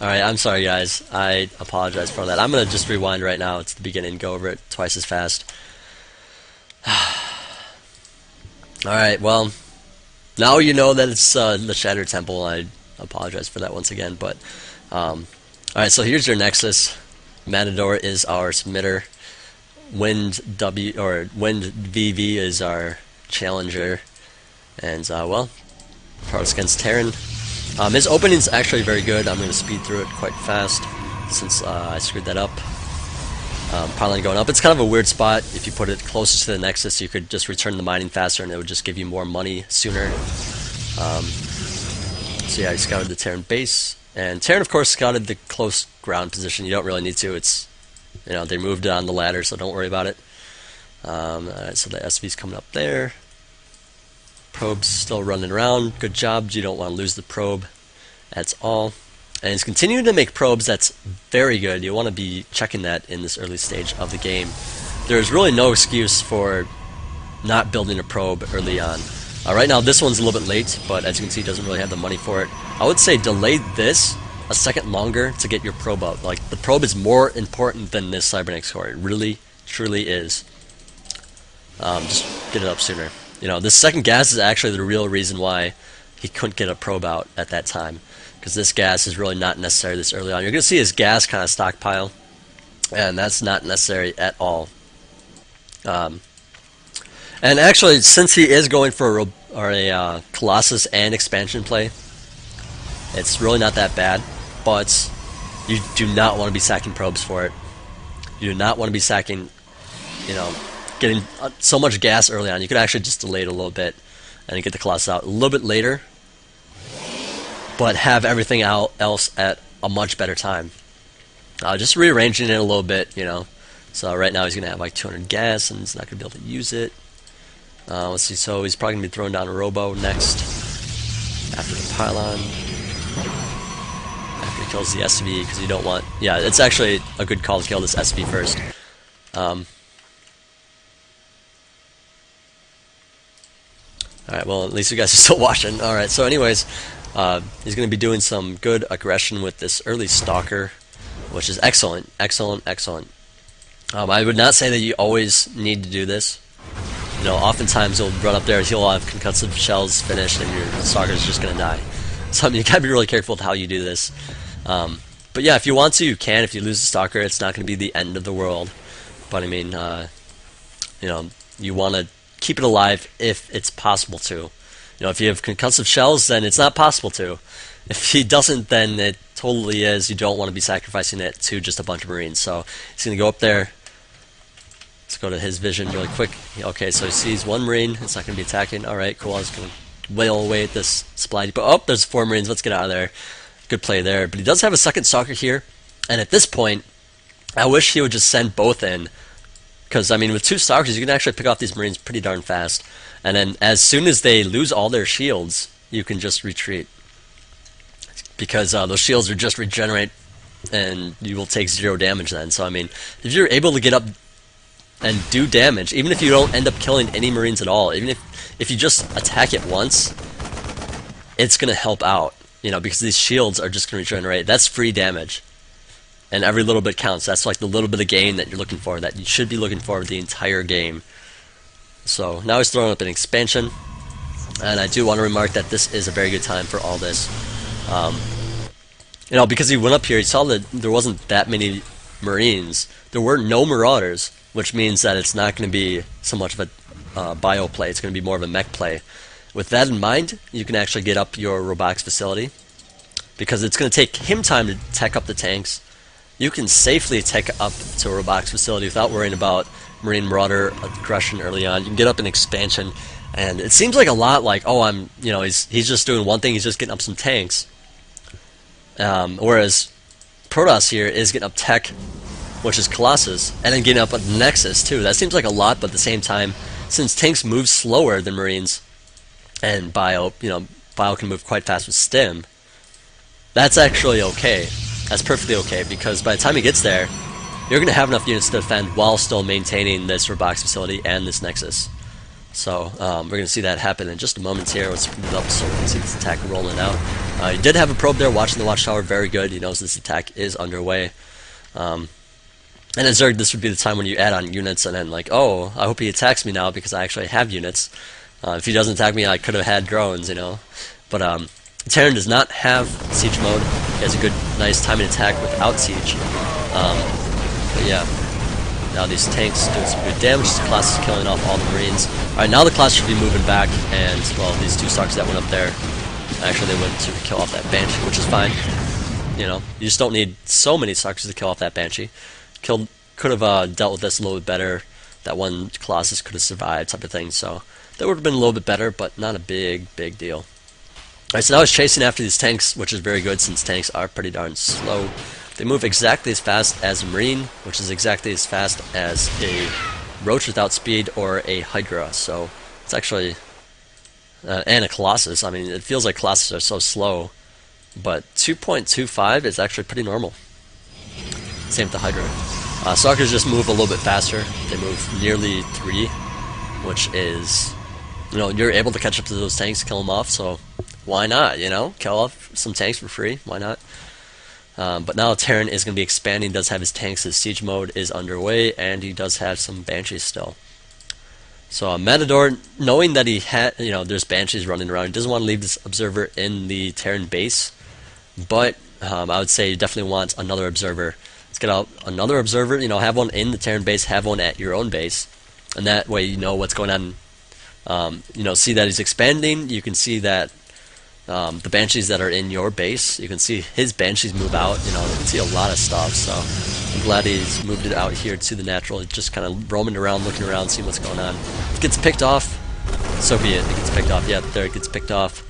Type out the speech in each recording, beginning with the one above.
Alright, I'm sorry guys. I apologize for that. I'm gonna just rewind right now to the beginning, go over it twice as fast. Alright, well, now you know that it's the Shattered Temple. I apologize for that once again, but alright, so here's your Nexus. Matador is our submitter. Wind VV is our challenger. And well, Protoss against Terran. His opening's actually very good. I'm going to speed through it quite fast since I screwed that up. Pylon going up. It's kind of a weird spot. If you put it closer to the Nexus, you could just return the mining faster and it would just give you more money sooner. So yeah, I scouted the Terran base. And Terran, of course, scouted the close ground position. You don't really need to. It's, you know, they moved it on the ladder, so don't worry about it. Alright, so the SV's coming up there. Probe's still running around. Good job. You don't want to lose the probe at all. And it's continuing to make probes. That's very good. You want to be checking that in this early stage of the game. There's really no excuse for not building a probe early on. Right now, this one's a little bit late, but as you can see, it doesn't really have the money for it. I would say delay this a second longer to get your probe out. Like, the probe is more important than this Cybernetics core. It really, truly is. Just get it up sooner. You know, this second gas is actually the real reason why he couldn't get a probe out at that time. Because this gas is really not necessary this early on. You're going to see his gas kind of stockpile, and that's not necessary at all. And actually, since he is going for a Colossus and expansion play, it's really not that bad. But you do not want to be sacking probes for it. You do not want to be sacking, you know, getting so much gas early on. You could actually just delay it a little bit and get the Colossus out a little bit later, but have everything else at a much better time. Just rearranging it a little bit, you know. So right now he's going to have like 200 gas and he's not going to be able to use it. Let's see, so he's probably going to be throwing down a Robo next after the Pylon. After he kills the SV, because you don't want... Yeah, it's actually a good call to kill this SV first. Alright, well, at least you guys are still watching. Alright, so anyways, he's going to be doing some good aggression with this early Stalker, which is excellent, excellent, excellent. I would not say that you always need to do this. You know, oftentimes he'll run up there, he'll have concussive shells finished, and your Stalker's just going to die. So I mean, you got to be really careful with how you do this. But yeah, if you want to, you can. If you lose the Stalker, it's not going to be the end of the world. But I mean, you know, you want to keep it alive if it's possible to. You know, if you have concussive shells, then it's not possible to. If he doesn't, then it totally is. You don't want to be sacrificing it to just a bunch of Marines. So he's going to go up there. Let's go to his vision really quick. Okay, so he sees one Marine. It's not going to be attacking. Alright, cool. I was going to wail away at this supply depot. Oh, there's 4 Marines. Let's get out of there. Good play there. But he does have a second Stalker here. And at this point, I wish he would just send both in. Because, I mean, with 2 Stalkers, you can actually pick off these Marines pretty darn fast. And then, as soon as they lose all their shields, you can just retreat. Because those shields are just regenerate, and you will take 0 damage then. So, I mean, if you're able to get up and do damage, even if you don't end up killing any Marines at all, even if you just attack it once, it's going to help out. You know, because these shields are just going to regenerate. That's free damage. And every little bit counts. That's like the little bit of gain that you're looking for, that you should be looking for the entire game. So now he's throwing up an expansion, and I do want to remark that this is a very good time for all this. You know, because he went up here, he saw that there wasn't that many Marines. There were no Marauders, which means that it's not going to be so much of a bio play. It's going to be more of a mech play. With that in mind, you can actually get up your robotics facility, because it's going to take him time to tech up the tanks. You can safely tech up to a robotics facility without worrying about Marine Marauder aggression early on. You can get up an expansion, and it seems like a lot like, oh, you know, he's just doing one thing, he's just getting up some tanks. Whereas Protoss here is getting up tech, which is Colossus, and then getting up a Nexus too. That seems like a lot, but at the same time, since tanks move slower than Marines, and Bio, you know, Bio can move quite fast with Stim, that's actually okay. That's perfectly okay, because by the time he gets there, you're going to have enough units to defend while still maintaining this robotics facility and this Nexus. So we're going to see that happen in just a moment here. Let's speed it up so we can see this attack rolling out. He did have a probe there watching the watchtower, very good. He knows this attack is underway. And then Zerg, this would be the time when you add on units and then like, oh, I hope he attacks me now because I actually have units. If he doesn't attack me, I could have had drones, you know. But Terran does not have siege mode. He has a good, nice timing attack without siege. But yeah, now these tanks doing some good damage. The class is killing off all the Marines. Alright, now the class should be moving back, and, well, these two stocks that went up there, actually they went to kill off that Banshee, which is fine. You know, you just don't need so many stocks to kill off that Banshee. Could have dealt with this a little bit better. That one Colossus could have survived, type of thing, so that would have been a little bit better, but not a big deal. Alright, so now he's chasing after these tanks, which is very good since tanks are pretty darn slow. They move exactly as fast as a Marine, which is exactly as fast as a Roach without speed or a Hydra. So it's actually, and a Colossus. I mean, it feels like Colossus are so slow, but 2.25 is actually pretty normal. Same with the Hydra. Stalkers just move a little bit faster. They move nearly 3, which is, you know, you're able to catch up to those tanks, kill them off, so why not, you know? Kill off some tanks for free, why not? But now Terran is going to be expanding, does have his tanks, his siege mode is underway, and he does have some Banshees still. So Matador, knowing that he had, you know, there's Banshees running around, he doesn't want to leave this observer in the Terran base, but I would say you definitely want another observer. Let's get out another observer, you know, have one in the Terran base, have one at your own base, and that way you know what's going on. You know, see that he's expanding, you can see that the Banshees that are in your base, you can see his Banshees move out, you know, you can see a lot of stuff, so I'm glad he's moved it out here to the natural, just kind of roaming around, looking around, seeing what's going on. If it gets picked off, so be it, it gets picked off, yeah, there it gets picked off.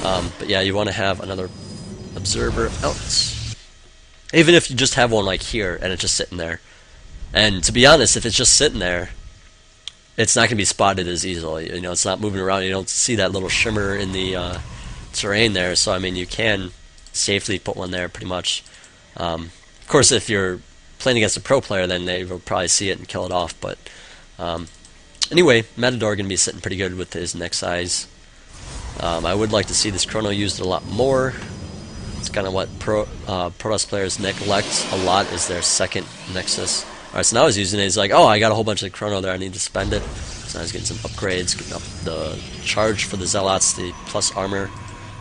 But yeah, you want to have another observer out. Even if you just have one like here, and it's just sitting there. And to be honest, if it's just sitting there, it's not going to be spotted as easily, you know, it's not moving around, you don't see that little shimmer in the terrain there, so I mean you can safely put one there pretty much. Of course, if you're playing against a pro player, then they will probably see it and kill it off, but anyway, Matador going to be sitting pretty good with his next size. I would like to see this chrono used a lot more. It's kind of what Protoss players neglect a lot, is their second Nexus. Alright, so now he's using it, he's like, oh, I got a whole bunch of chrono there, I need to spend it. So now he's getting some upgrades, getting up the charge for the Zealots, the plus armor,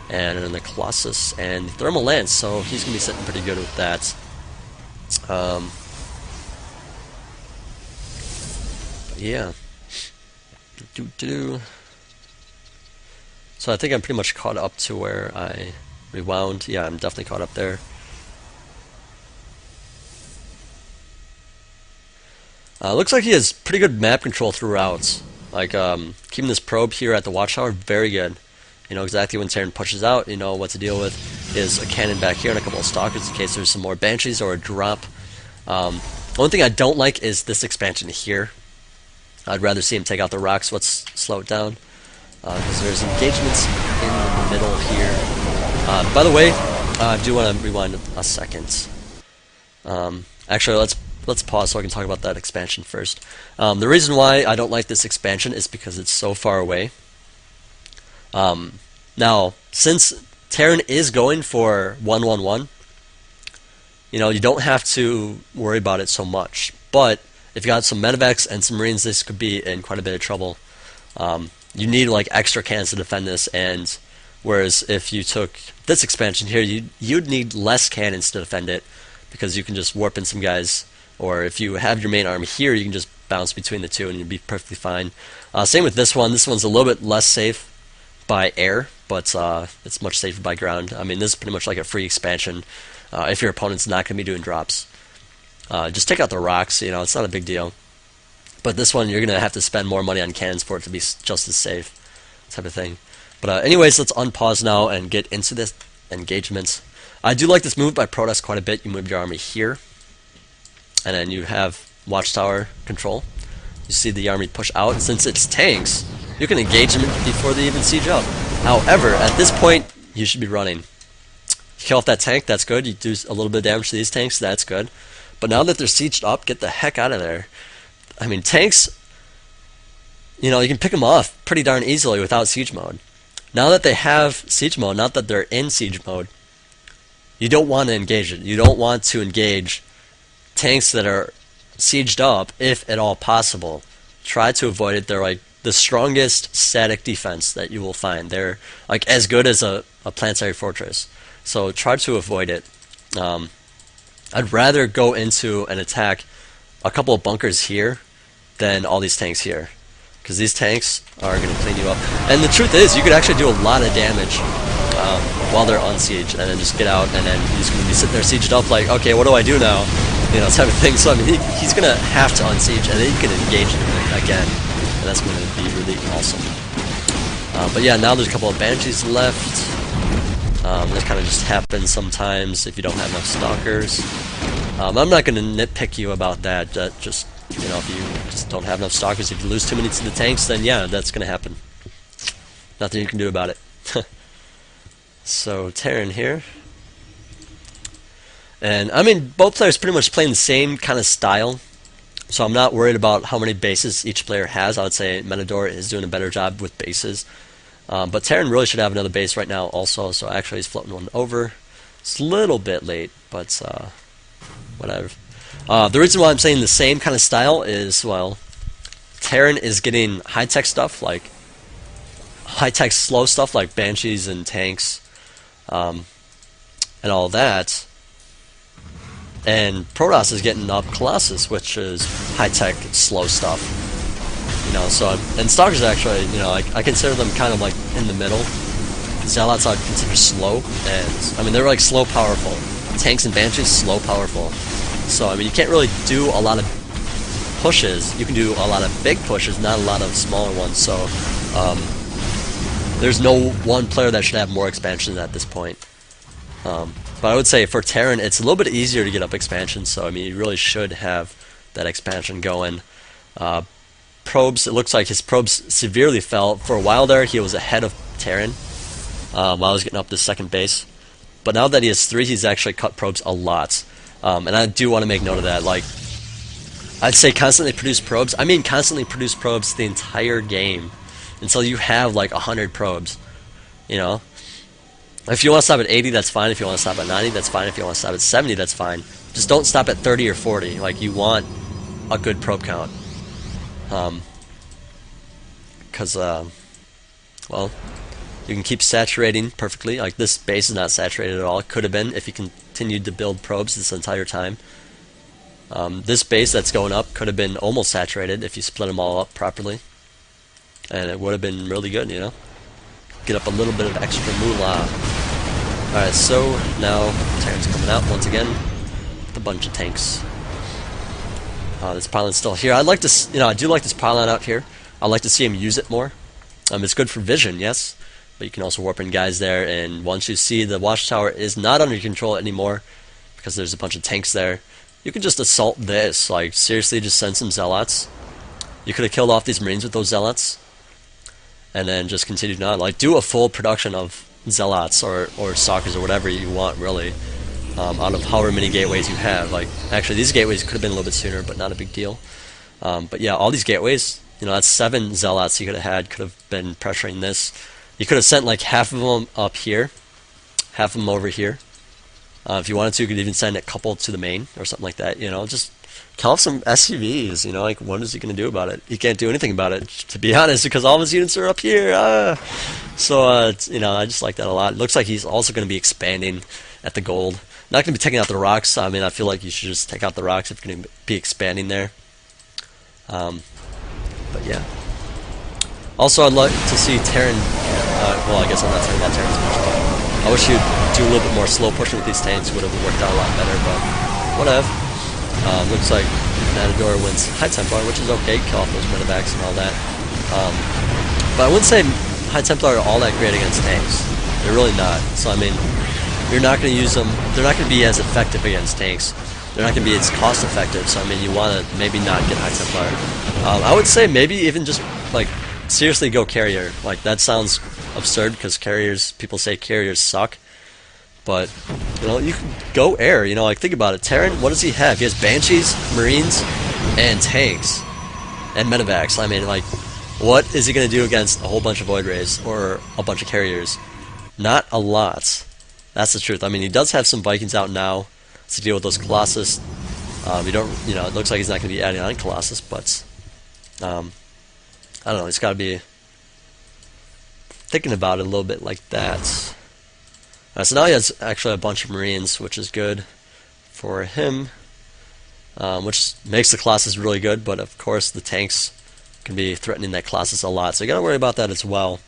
and then the Colossus and the Thermal Lance, so he's going to be sitting pretty good with that. But yeah. So I think I'm pretty much caught up to where I rewound. Yeah, I'm definitely caught up there. Looks like he has pretty good map control throughout. Like, keeping this probe here at the watchtower, very good. You know exactly when Terran pushes out, you know what to deal with. Is a cannon back here and a couple of stalkers in case there's some more Banshees or a drop. One thing I don't like is this expansion here. I'd rather see him take out the rocks. Let's slow it down. Because there's engagements in the middle here. By the way, I do want to rewind a second. Actually, let's pause so I can talk about that expansion first. The reason why I don't like this expansion is because it's so far away. Now, since Terran is going for 1-1-1, you know, you don't have to worry about it so much. But if you got some medevacs and some Marines, this could be in quite a bit of trouble. You need like extra cannons to defend this, and whereas if you took this expansion here, you'd need less cannons to defend it because you can just warp in some guys. Or if you have your main army here, you can just bounce between the two and you'll be perfectly fine. Same with this one. This one's a little bit less safe by air, but it's much safer by ground. I mean, this is pretty much like a free expansion if your opponent's not going to be doing drops. Just take out the rocks, you know, it's not a big deal. But this one, you're going to have to spend more money on cannons for it to be just as safe, type of thing. But anyways, let's unpause now and get into this engagements. I do like this move by Protoss quite a bit. You move your army here, and then you have watchtower control. You see the army push out, and since it's tanks, you can engage them before they even siege up. However, at this point, you should be running. You kill off that tank, that's good. You do a little bit of damage to these tanks, that's good. But now that they're sieged up, get the heck out of there. I mean, tanks, you know, you can pick them off pretty darn easily without siege mode. now that they have siege mode, not that they're in siege mode, you don't want to engage it. You don't want to engage tanks that are sieged up, if at all possible. Try to avoid it. They're like the strongest static defense that you will find. They're like as good as a planetary fortress. So try to avoid it. I'd rather go into an attack a couple of bunkers here than all these tanks here, because these tanks are going to clean you up. And the truth is, you could actually do a lot of damage while they're on siege, and then just get out, and then he's going to be sitting there sieged up like, okay, what do I do now? You know, type of thing. So I mean, he's going to have to unsiege, and then you can engage him again, and that's going to be really awesome. But yeah, now there's a couple of banshees left. That kind of just happens sometimes if you don't have enough stalkers. I'm not going to nitpick you about that. Just, you know, if you just don't have enough stalkers, if you lose too many to the tanks, then yeah, that's going to happen. Nothing you can do about it. So Terran here, and I mean both players pretty much playing the same kind of style, so I'm not worried about how many bases each player has. I would say Menador is doing a better job with bases, but Terran really should have another base right now also, so actually he's floating one over. It's a little bit late, but whatever. The reason why I'm saying the same kind of style is, well, Terran is getting high-tech stuff, like high-tech slow stuff like banshees and tanks, and all that, and Protoss is getting up Colossus, which is high-tech slow stuff, you know. So, and Stalkers actually, you know, I consider them kind of like in the middle. Zealots I consider slow, and I mean they're like slow powerful. Tanks and banshees slow powerful. So I mean you can't really do a lot of pushes. You can do a lot of big pushes, not a lot of smaller ones. So there's no one player that should have more expansion at this point. But I would say for Terran, it's a little bit easier to get up expansion, so I mean, you really should have that expansion going. Probes, it looks like his probes severely fell. For a while there, he was ahead of Terran while I was getting up to second base. But now that he has 3, he's actually cut probes a lot. And I do want to make note of that. Like, I'd say constantly produce probes. I mean constantly produce probes the entire game, until you have like 100 probes, you know. If you want to stop at 80, that's fine. If you want to stop at 90, that's fine. If you want to stop at 70, that's fine. Just don't stop at 30 or 40. Like, you want a good probe count. Because, well, you can keep saturating perfectly. Like, this base is not saturated at all. It could have been if you continued to build probes this entire time. This base that's going up could have been almost saturated if you split them all up properly. And it would have been really good, you know. Get up a little bit of extra moolah. Alright, so now Terran's coming out once again with a bunch of tanks. This pylon's still here. I'd like to, you know, I do like this pylon out here. I'd like to see him use it more. It's good for vision, yes, but you can also warp in guys there, and once you see the watchtower is not under control anymore because there's a bunch of tanks there, you can just assault this. Like, seriously, just send some zealots. You could have killed off these marines with those zealots, and then just continue on. Like, do a full production of zealots or stalkers or whatever you want, really, out of however many gateways you have. Like, actually, these gateways could have been a little bit sooner, but not a big deal. But yeah, all these gateways, you know, that's 7 zealots you could have had, could have been pressuring this. You could have sent like half of them up here, half of them over here. If you wanted to, you could even send a couple to the main or something like that, you know. Just call off some SCVs, you know, like, what is he going to do about it? He can't do anything about it, to be honest, because all of his units are up here. So, you know, I just like that a lot. It looks like he's also going to be expanding at the gold. Not going to be taking out the rocks. I mean, I feel like you should just take out the rocks if you're going to be expanding there. But yeah. Also, I'd like to see Terran, well, I guess I'm not saying that Terran's much, but I wish you'd do a little bit more slow pushing with these tanks. Would have worked out a lot better, but whatever. Looks like Matador wins High Templar, which is okay. Kill off those medevacs and all that. But I wouldn't say High Templar are all that great against tanks. They're really not. So, I mean, you're not going to use them. They're not going to be as effective against tanks. They're not going to be as cost effective. So, I mean, you want to maybe not get High Templar. I would say maybe even just, like, seriously go Carrier. Like, that sounds absurd because carriers, people say carriers suck. But, you know, you can go air, you know, like, think about it. Terran, what does he have? He has Banshees, Marines, and tanks. And medevacs. I mean, like, What is he going to do against a whole bunch of Void Rays or a bunch of carriers? Not a lot. That's the truth. I mean, he does have some Vikings out now to deal with those Colossus. You don't, it looks like he's not going to be adding on Colossus, but I don't know. He's got to be thinking about it a little bit like that. So now he has actually a bunch of Marines, which is good for him, which makes the Colossus really good. But of course, the tanks can be threatening that Colossus a lot, so you got to worry about that as well.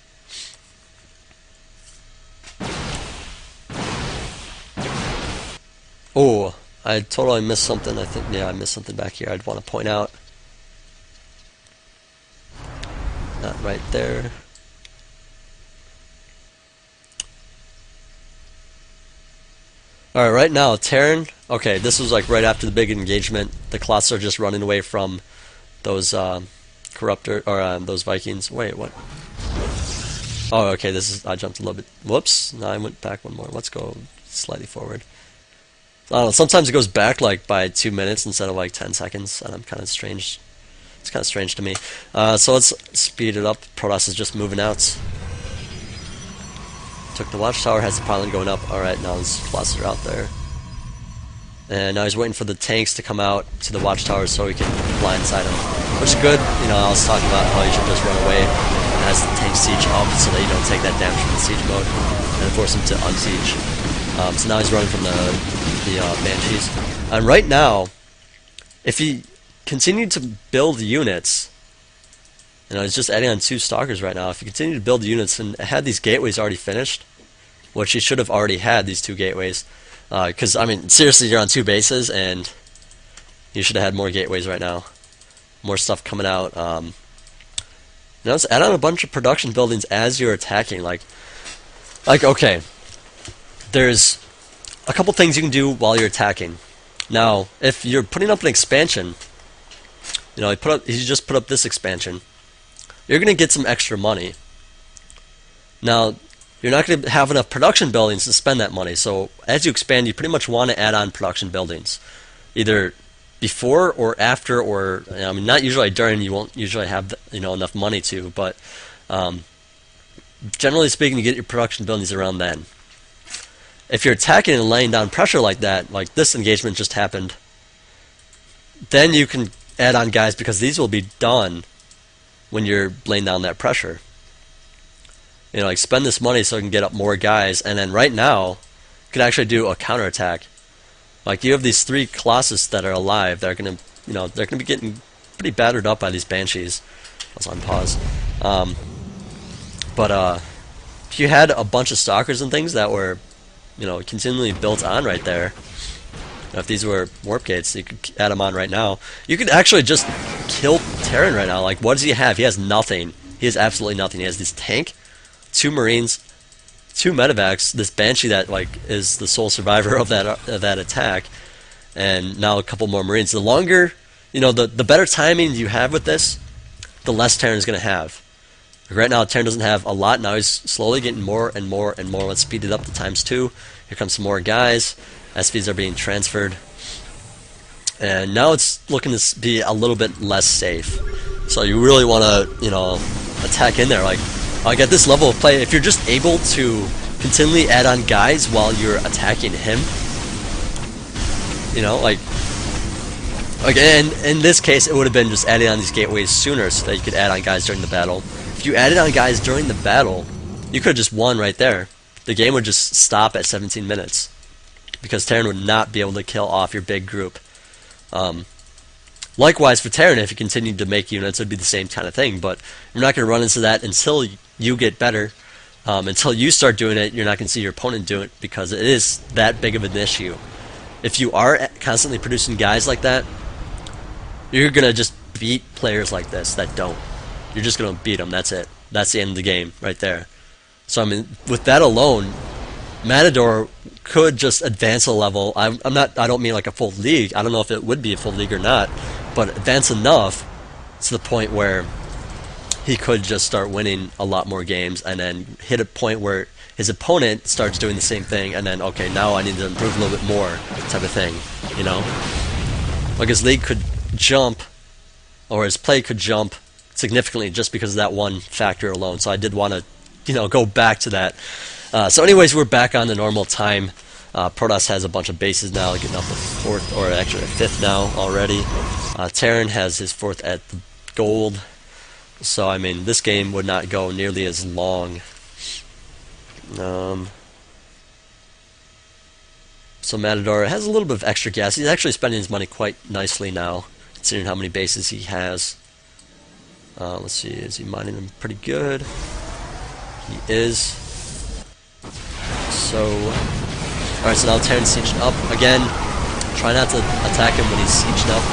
Oh, I totally missed something. I think, yeah, I missed something back here I'd want to point out. Not right there. Alright, right now, Terran, okay, this was like right after the big engagement. The Colossus are just running away from those Corruptor, or those Vikings. Wait, what? Oh, okay, I jumped a little bit. Whoops, no, I went back one more. Let's go slightly forward. I don't know, sometimes it goes back like by 2 minutes instead of like 10 seconds, and I'm kind of strange. It's kind of strange to me. So let's speed it up. Protoss is just moving out. Took the watchtower, has the pylon going up. Alright, now his Colossus are out there. And now he's waiting for the tanks to come out to the watchtower so he can blindside him. Which is good. I was talking about how you should just run away as the tank siege up so that you don't take that damage from the siege mode and force him to unsiege. So now he's running from the Banshees. And right now, if he continued to build units, he's just adding on 2 Stalkers right now. If he continued to build units and had these gateways already finished, which he should have already had, these 2 gateways, because, I mean, seriously, you're on 2 bases, and you should have had more gateways right now. More stuff coming out. Let's add on a bunch of production buildings as you're attacking. Like, okay, there's a couple things you can do while you're attacking. Now, if you're putting up an expansion, he just put up this expansion, you're going to get some extra money. Now, you're not going to have enough production buildings to spend that money, so as you expand, you pretty much want to add on production buildings. Either before or after, or, I mean, not usually during, you won't usually have, enough money to, but generally speaking, you get your production buildings around then. If you're attacking and laying down pressure like that, like this engagement just happened, then you can add on guys because these will be done when you're laying down that pressure. Like spend this money so you can get up more guys, and then right now, you can actually do a counterattack. Like you have these 3 Colossus that are alive. They're gonna, they're gonna be getting pretty battered up by these Banshees. That's on pause. But if you had a bunch of Stalkers and things that were, continually built on right there. If these were warp gates, you could add them on right now. You could actually just kill Terran right now. Like, what does he have? He has nothing. He has absolutely nothing. He has this tank, 2 Marines, 2 medevacs, this Banshee that like is the sole survivor of that attack, and now a couple more Marines. The longer, the better timing you have with this, the less Terran is going to have. Right now, Terran doesn't have a lot. Now he's slowly getting more and more and more. Let's speed it up to ×2. Here comes some more guys. SVs are being transferred. And now it's looking to be a little bit less safe. So you really want to, attack in there. Like at this level of play, if you're just able to continually add on guys while you're attacking him, and in this case, it would have been just adding on these gateways sooner so that you could add on guys during the battle. If you added on guys during the battle, you could have just won right there. The game would just stop at 17 minutes because Terran would not be able to kill off your big group. Likewise for Terran, if you continued to make units, it would be the same kind of thing, but you're not going to run into that until you get better. Until you start doing it, you're not going to see your opponent do it because it is that big of an issue. If you are constantly producing guys like that, you're going to just beat players like this that don't. You're just going to beat them. That's it. That's the end of the game right there. So, I mean, with that alone, Matador could just advance a level. I don't mean like a full league. I don't know if it would be a full league or not, but advance enough to the point where he could just start winning a lot more games and then hit a point where his opponent starts doing the same thing and then, okay, now I need to improve a little bit more type of thing, Like his league could jump, or his play could jump significantly just because of that one factor alone. So I did want to, go back to that. So anyways, we're back on the normal time. Protoss has a bunch of bases now, getting up to 4th, or actually 5th now already. Terran has his 4th at the gold. So, I mean, this game would not go nearly as long. So Matador has a little bit of extra gas. He's actually spending his money quite nicely now, considering how many bases he has. Let's see, is he mining them pretty good? He is. So, alright, so now Terran's sieged up. Again, try not to attack him when he's sieged up.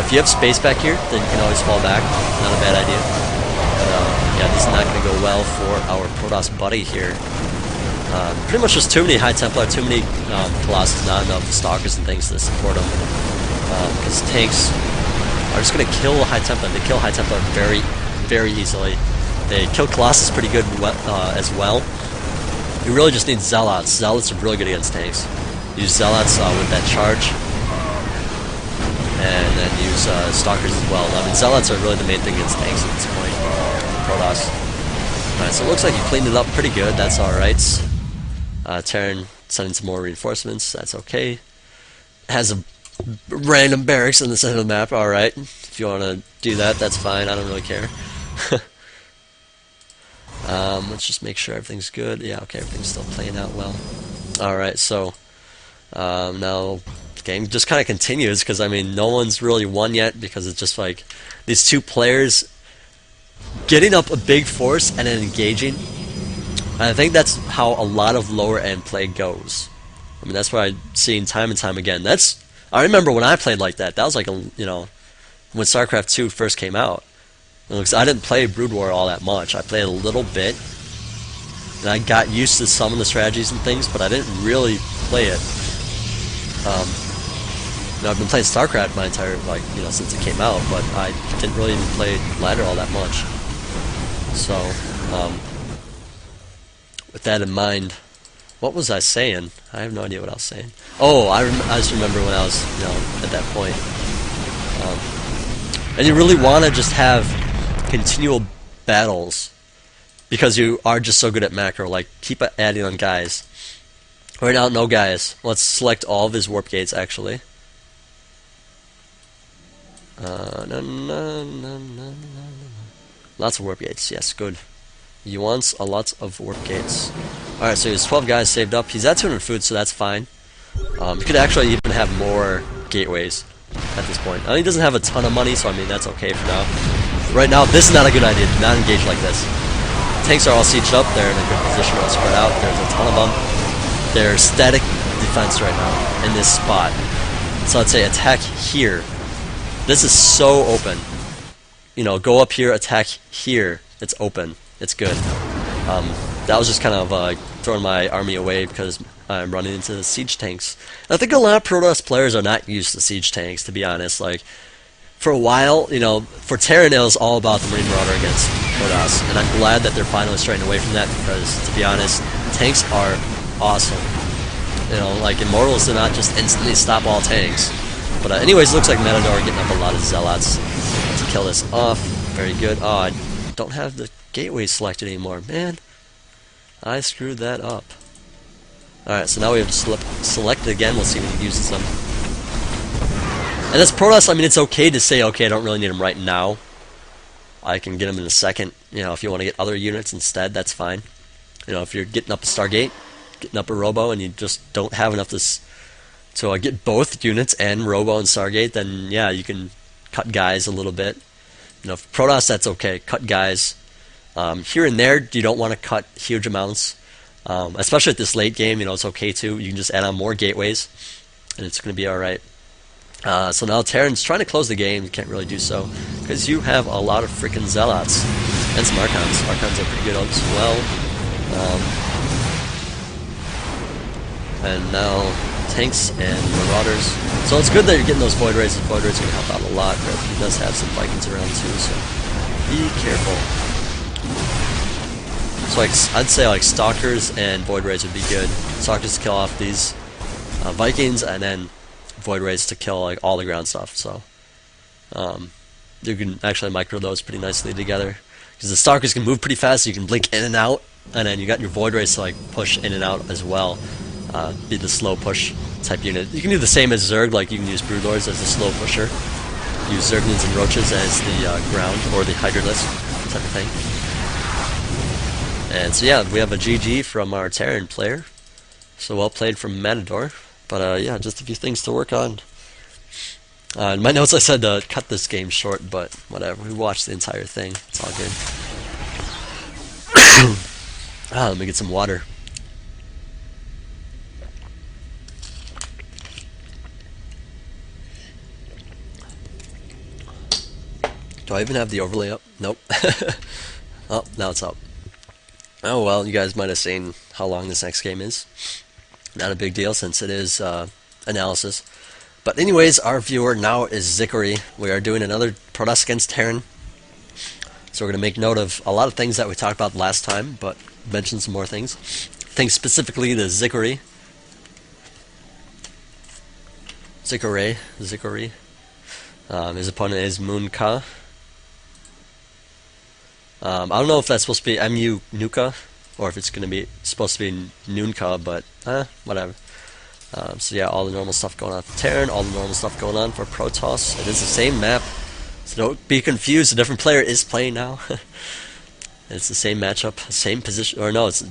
If you have space back here, then you can always fall back. Not a bad idea. But, yeah, this is not going to go well for our Protoss buddy here. Pretty much just too many High Templar, too many Colossus, not enough Stalkers and things to support them. Because tanks are just going to kill High Templar. They kill High Templar very, very easily. They kill Colossus pretty good as well. You really just need Zealots. Zealots are really good against tanks. Use Zealots with that charge. And then use Stalkers as well. I mean, Zealots are really the main thing against tanks at this point. Protoss. Alright, so it looks like you cleaned it up pretty good. That's alright. Terran sending some more reinforcements. That's okay. Has a random barracks in the center of the map. Alright. If you want to do that, that's fine. I don't really care. Let's just make sure everything's good. Yeah, okay, everything's still playing out well. Alright, so now the game just kind of continues because, I mean, no one's really won yet because it's just like these two players getting up a big force and then engaging. And I think that's how a lot of lower end play goes. I mean, that's what I've seen time and time again. I remember when I played like that. That was like when StarCraft 2 first came out. Because I didn't play Brood War all that much. I played a little bit, and I got used to some of the strategies and things, but I didn't really play it. I've been playing StarCraft my entire since it came out, but I didn't really even play Ladder all that much. So, with that in mind, what was I saying? I have no idea what I was saying. Oh, I just remember when I was at that point. And you really want to just have continual battles because you are just so good at macro. Like, keep adding on guys. Right now, no guys. Let's select all of his warp gates, actually. Lots of warp gates. Yes, good. He wants a lot of warp gates. Alright, so he has 12 guys saved up. He's at 200 food, so that's fine. You could actually even have more gateways at this point. He doesn't have a ton of money, so I mean, that's okay for now. Right now, this is not a good idea. Do not engage like this. Tanks are all sieged up. They're in a good position to spread out. There's a ton of them. They're static defense right now in this spot. So I'd say attack here. This is so open. Go up here, attack here. It's open. It's good. That was just kind of throwing my army away because I'm running into the siege tanks. And I think a lot of Protoss players are not used to siege tanks, to be honest. Like, for a while, for Terran, it was all about the Marine Marauder against Protoss, and I'm glad that they're finally straying away from that because, to be honest, tanks are awesome. Like Immortals do not just instantly stop all tanks. But anyways, looks like Matador getting up a lot of Zealots to kill this off. Very good. Oh, I don't have the gateway selected anymore. Man, I screwed that up. Alright, so now we have to select it again. We'll see when he uses them. And as Protoss, I mean, it's okay to say, okay, I don't really need them right now. I can get them in a second. If you want to get other units instead, that's fine. If you're getting up a Stargate, getting up a Robo, and you just don't have enough to get both units and Robo and Stargate, then yeah, you can cut guys a little bit. For Protoss, that's okay. Cut guys. Here and there, you don't want to cut huge amounts. Especially at this late game, it's okay too. You can just add on more gateways, and it's going to be alright. So now Terran's trying to close the game. You can't really do so because you have a lot of freaking Zealots and some Archons. Archons are pretty good as well. And now tanks and Marauders. So it's good that you're getting those Void Rays. Void Rays are going to help out a lot, but he does have some Vikings around too, so be careful. So I'd say Stalkers and Void Rays would be good. Stalkers to kill off these Vikings, and then Void Rays to kill all the ground stuff. So You can actually micro those pretty nicely together. Because the Stalkers can move pretty fast, so you can blink in and out, and then you got your Void Rays to like push in and out as well. Be the slow push type unit. You can do the same as Zerg, like you can use Broodlords as the slow pusher. Use Zerglings and Roaches as the ground, or the Hydralisk type of thing. And so yeah, we have a GG from our Terran player. So well played from Matador. But yeah, just a few things to work on. In my notes I said to cut this game short, but whatever. We watched the entire thing. It's all good. Let me get some water. Do I even have the overlay up? Nope. Oh, now it's up. Oh well, you guys might have seen how long this next game is. Not a big deal since it is analysis. But anyways, our viewer now is Zickery. We are doing another Protoss against Terran. So we're going to make note of a lot of things that we talked about last time, but mention some more things. Things specifically the Zickery. Zickery. His opponent is Moonka. I don't know if that's supposed to be MU Nuka, or if it's going to be supposed to be Noonka, but whatever. So yeah, all the normal stuff going on for Terran, all the normal stuff going on for Protoss. It is the same map, so don't be confused. A different player is playing now. It's the same matchup, same position, or no, it's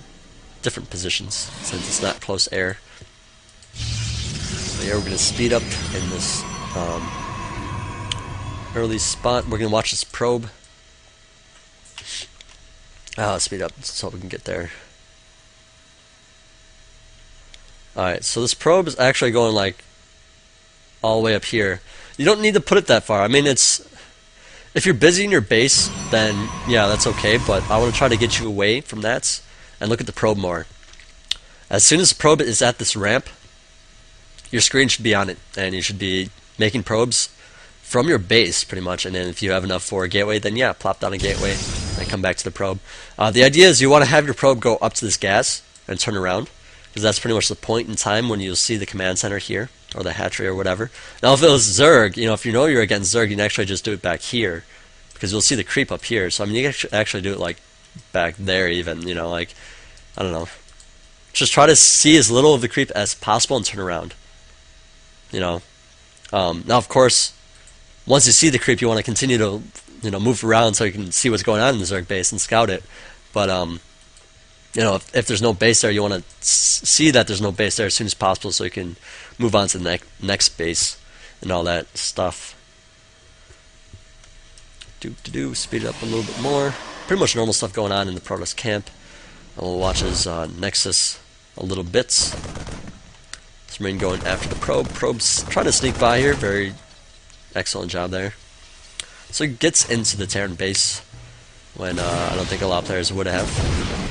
different positions since it's not close air. So yeah, we're going to speed up in this early spot. We're going to watch this probe. Speed up so we can get there. Alright, so this probe is actually going like all the way up here. You don't need to put it that far. I mean, it's if you're busy in your base, then yeah, that's okay, but I want to try to get you away from that and look at the probe more. As soon as the probe is at this ramp, your screen should be on it, and you should be making probes from your base, pretty much, and then if you have enough for a gateway, then yeah, plop down a gateway and come back to the probe. The idea is you want to have your probe go up to this gas and turn around, because that's pretty much the point in time when you'll see the command center here, or the hatchery or whatever. Now if it was Zerg, you know, if you know you're against Zerg, you can actually just do it back here, because you'll see the creep up here. So I mean, you can actually do it like back there even, you know, like, I don't know. Just try to see as little of the creep as possible and turn around. You know. Now of course, once you see the creep, you want to continue to, you know, move around so you can see what's going on in the Zerg base and scout it. But you know, if there's no base there, you want to see that there's no base there as soon as possible so you can move on to the next base and all that stuff. Speed it up a little bit more. Pretty much normal stuff going on in the Protoss camp. And we'll watch his Nexus a little bit. Submarine going after the probe. Probe's trying to sneak by here. Very excellent job there. So he gets into the Terran base when I don't think a lot of players would have.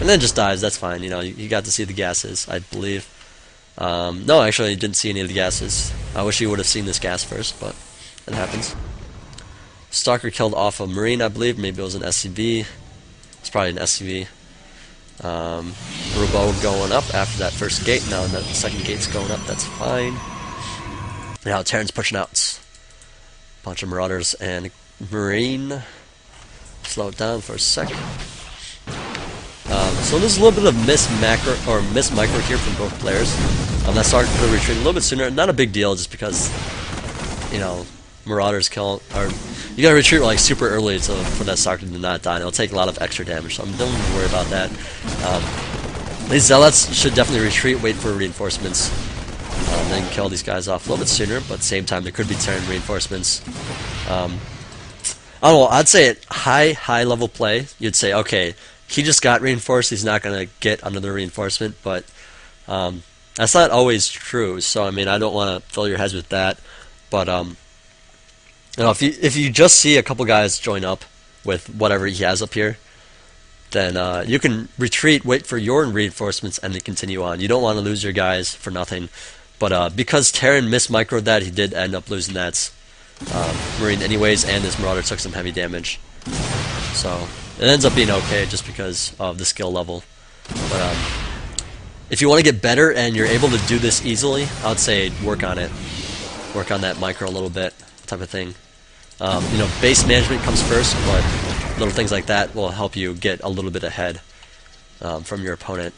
And then just dies, that's fine. You know, you got to see the gases, I believe. No, actually, I didn't see any of the gases. I wish you would have seen this gas first, but it happens. Stalker killed off a Marine, I believe. Maybe it was an SCV. It's probably an SCV. Rubo going up after that first gate. Now that the second gate's going up, that's fine. Now Terran's pushing out. Bunch of Marauders and Marine. Slow it down for a second. So there's a little bit of miss micro here from both players. That Stalker could have retreated a little bit sooner. Not a big deal, just because, you know, Marauders kill, or you gotta retreat like super early for that Stalker to not die. And it'll take a lot of extra damage, so don't worry about that. These Zealots should definitely retreat, wait for reinforcements, then kill these guys off a little bit sooner. But at the same time, there could be Terran reinforcements. I don't know. I'd say at high level play, you'd say, okay, he just got reinforced. He's not gonna get another reinforcement, but that's not always true. So I mean, I don't want to fill your heads with that, but you know, if you just see a couple guys join up with whatever he has up here, then you can retreat, wait for your reinforcements, and then continue on. You don't want to lose your guys for nothing. But because Terran mismicroed that, he did end up losing that Marine anyways, and his Marauder took some heavy damage. So it ends up being okay just because of the skill level. But if you want to get better and you're able to do this easily, I would say work on it. Work on that micro a little bit, type of thing. Base management comes first, but little things like that will help you get a little bit ahead from your opponent.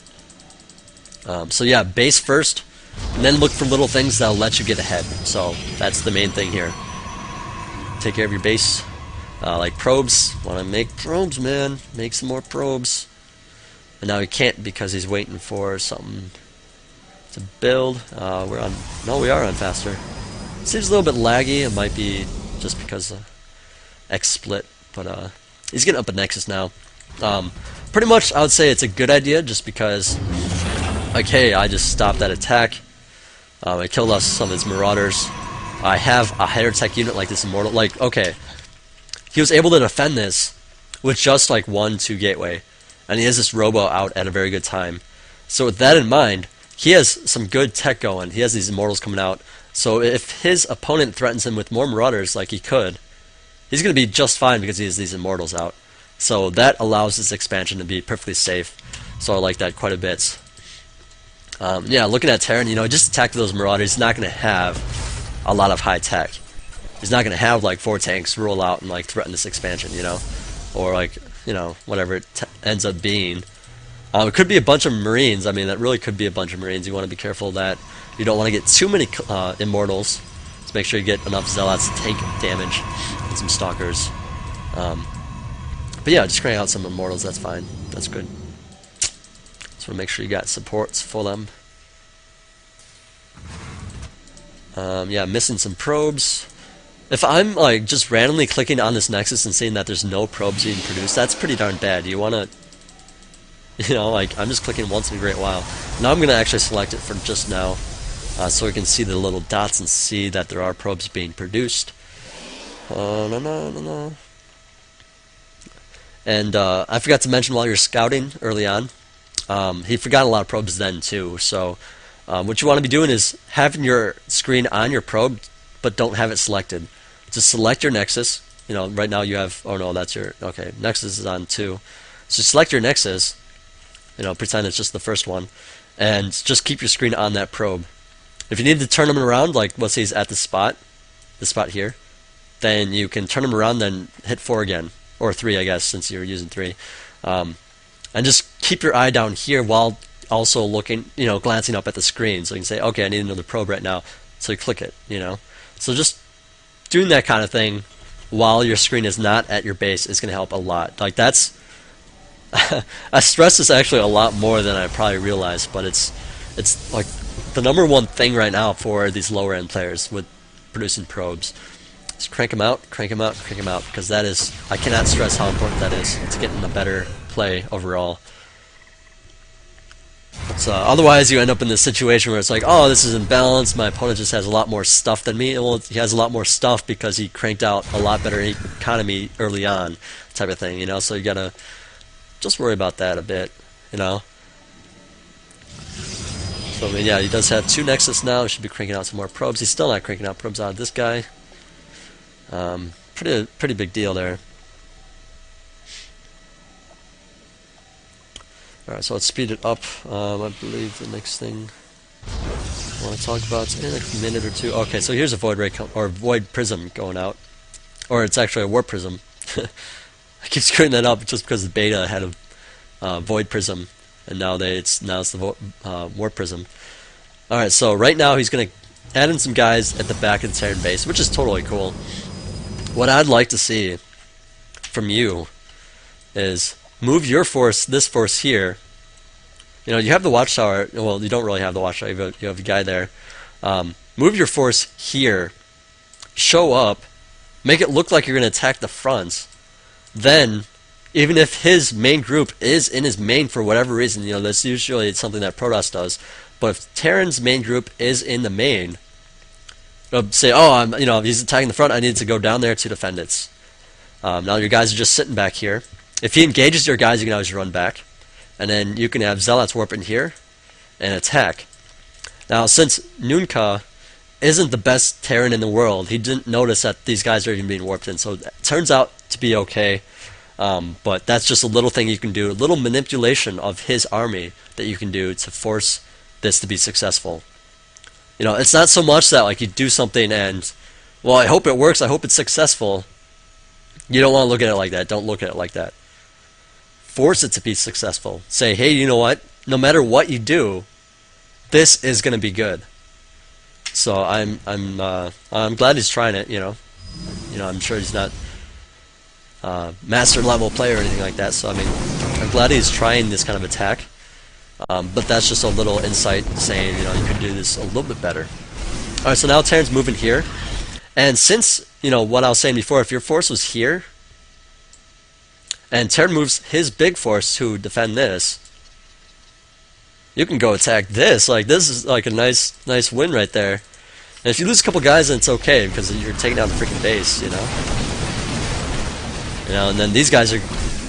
So yeah, base first, and then look for little things that'll let you get ahead. So that's the main thing here. Take care of your base. Like probes, want to make probes, man. Make some more probes. And now he can't because he's waiting for something to build. We are on faster. Seems a little bit laggy. It might be just because X split, but he's getting up a Nexus now. Pretty much, I would say it's a good idea, just because, like, hey, I just stopped that attack. I killed off some of his Marauders. I have a higher tech unit like this Immortal. Like, okay, he was able to defend this with just like 1-2 gateway, and he has this Robo out at a very good time. So with that in mind, he has some good tech going. He has these Immortals coming out. So if his opponent threatens him with more Marauders, like he could, he's going to be just fine because he has these Immortals out. So that allows this expansion to be perfectly safe. So I like that quite a bit. Yeah, looking at Terran, just attack those Marauders. He's not going to have a lot of high tech. He's not going to have like 4 tanks roll out and like threaten this expansion, or like, whatever it ends up being. It could be a bunch of Marines. I mean, that really could be a bunch of Marines. You want to be careful of that. You don't want to get too many Immortals. Just make sure you get enough Zealots to take damage and some Stalkers. But yeah, just crank out some Immortals. That's fine. That's good. Just want to make sure you got supports for them. Yeah, missing some probes. If I'm like just randomly clicking on this Nexus and seeing that there's no probes being produced, that's pretty darn bad. You want to, like, I'm just clicking once in a great while. Now I'm going to actually select it for just now, so we can see the little dots and see that there are probes being produced. And I forgot to mention while you're scouting early on, he forgot a lot of probes then too. So what you want to be doing is having your screen on your probe, but don't have it selected. Just select your Nexus. Right now you have, oh no, that's your, okay, Nexus is on 2. So select your Nexus, pretend it's just the first one, and just keep your screen on that probe. If you need to turn him around, like let's say he's at the spot here, then you can turn him around, then hit 4 again, or 3 I guess, since you're using 3. And just keep your eye down here while also looking, glancing up at the screen, so you can say, okay, I need another probe right now, so you click it, So just doing that kind of thing while your screen is not at your base is going to help a lot. Like, that's I stress this actually a lot more than I probably realized, but it's like the #1 thing right now for these lower end players with producing probes. Just crank them out, crank them out, crank them out, because that is, I cannot stress how important that is to getting a better play overall. So otherwise you end up in this situation where it's like, oh, this is imbalanced, my opponent just has a lot more stuff than me. Well, he has a lot more stuff because he cranked out a lot better economy early on, type of thing, so you gotta just worry about that a bit, So I mean, yeah, he does have 2 Nexus now. He should be cranking out some more probes. He's still not cranking out probes out of this guy. Pretty big deal there. Alright, so let's speed it up. I believe the next thing I want to talk about is in a minute or 2. Okay, so here's a Void Ray or Void Prism going out. Or it's actually a Warp Prism. I keep screwing that up just because the beta had a Void Prism, and now it's the Warp Prism. Alright, so right now he's going to add in some guys at the back of the Terran base, which is totally cool. What I'd like to see from you is move your force, this force here. You have the Watchtower. Well, you don't really have the Watchtower. You have a guy there. Move your force here. Show up. Make it look like you're going to attack the front. Then, even if his main group is in his main for whatever reason, that's usually something that Protoss does. But if Terran's main group is in the main, say, oh, if he's attacking the front, I need to go down there to defend it. Now your guys are just sitting back here. If he engages your guys, you can always run back. And then you can have Zealots warp in here and attack. Now, since Nunca isn't the best Terran in the world, he didn't notice that these guys are even being warped in. So it turns out to be okay. But that's just a little thing you can do, a little manipulation of his army that you can do to force this to be successful. It's not so much that like you do something and Well, I hope it works. I hope it's successful. You don't want to look at it like that. Don't look at it like that. Force it to be successful. Say, hey, you know what? No matter what you do, this is going to be good. So I'm glad he's trying it. I'm sure he's not master level player or anything like that. So I mean, I'm glad he's trying this kind of attack. But that's just a little insight saying, you could do this a little bit better. All right, so now Terran's moving here, and since what I was saying before, if your force was here, and Terran moves his big force to defend this, you can go attack this. Like, this is like a nice win right there. And if you lose a couple guys, then it's okay because you're taking down the freaking base, and then these guys are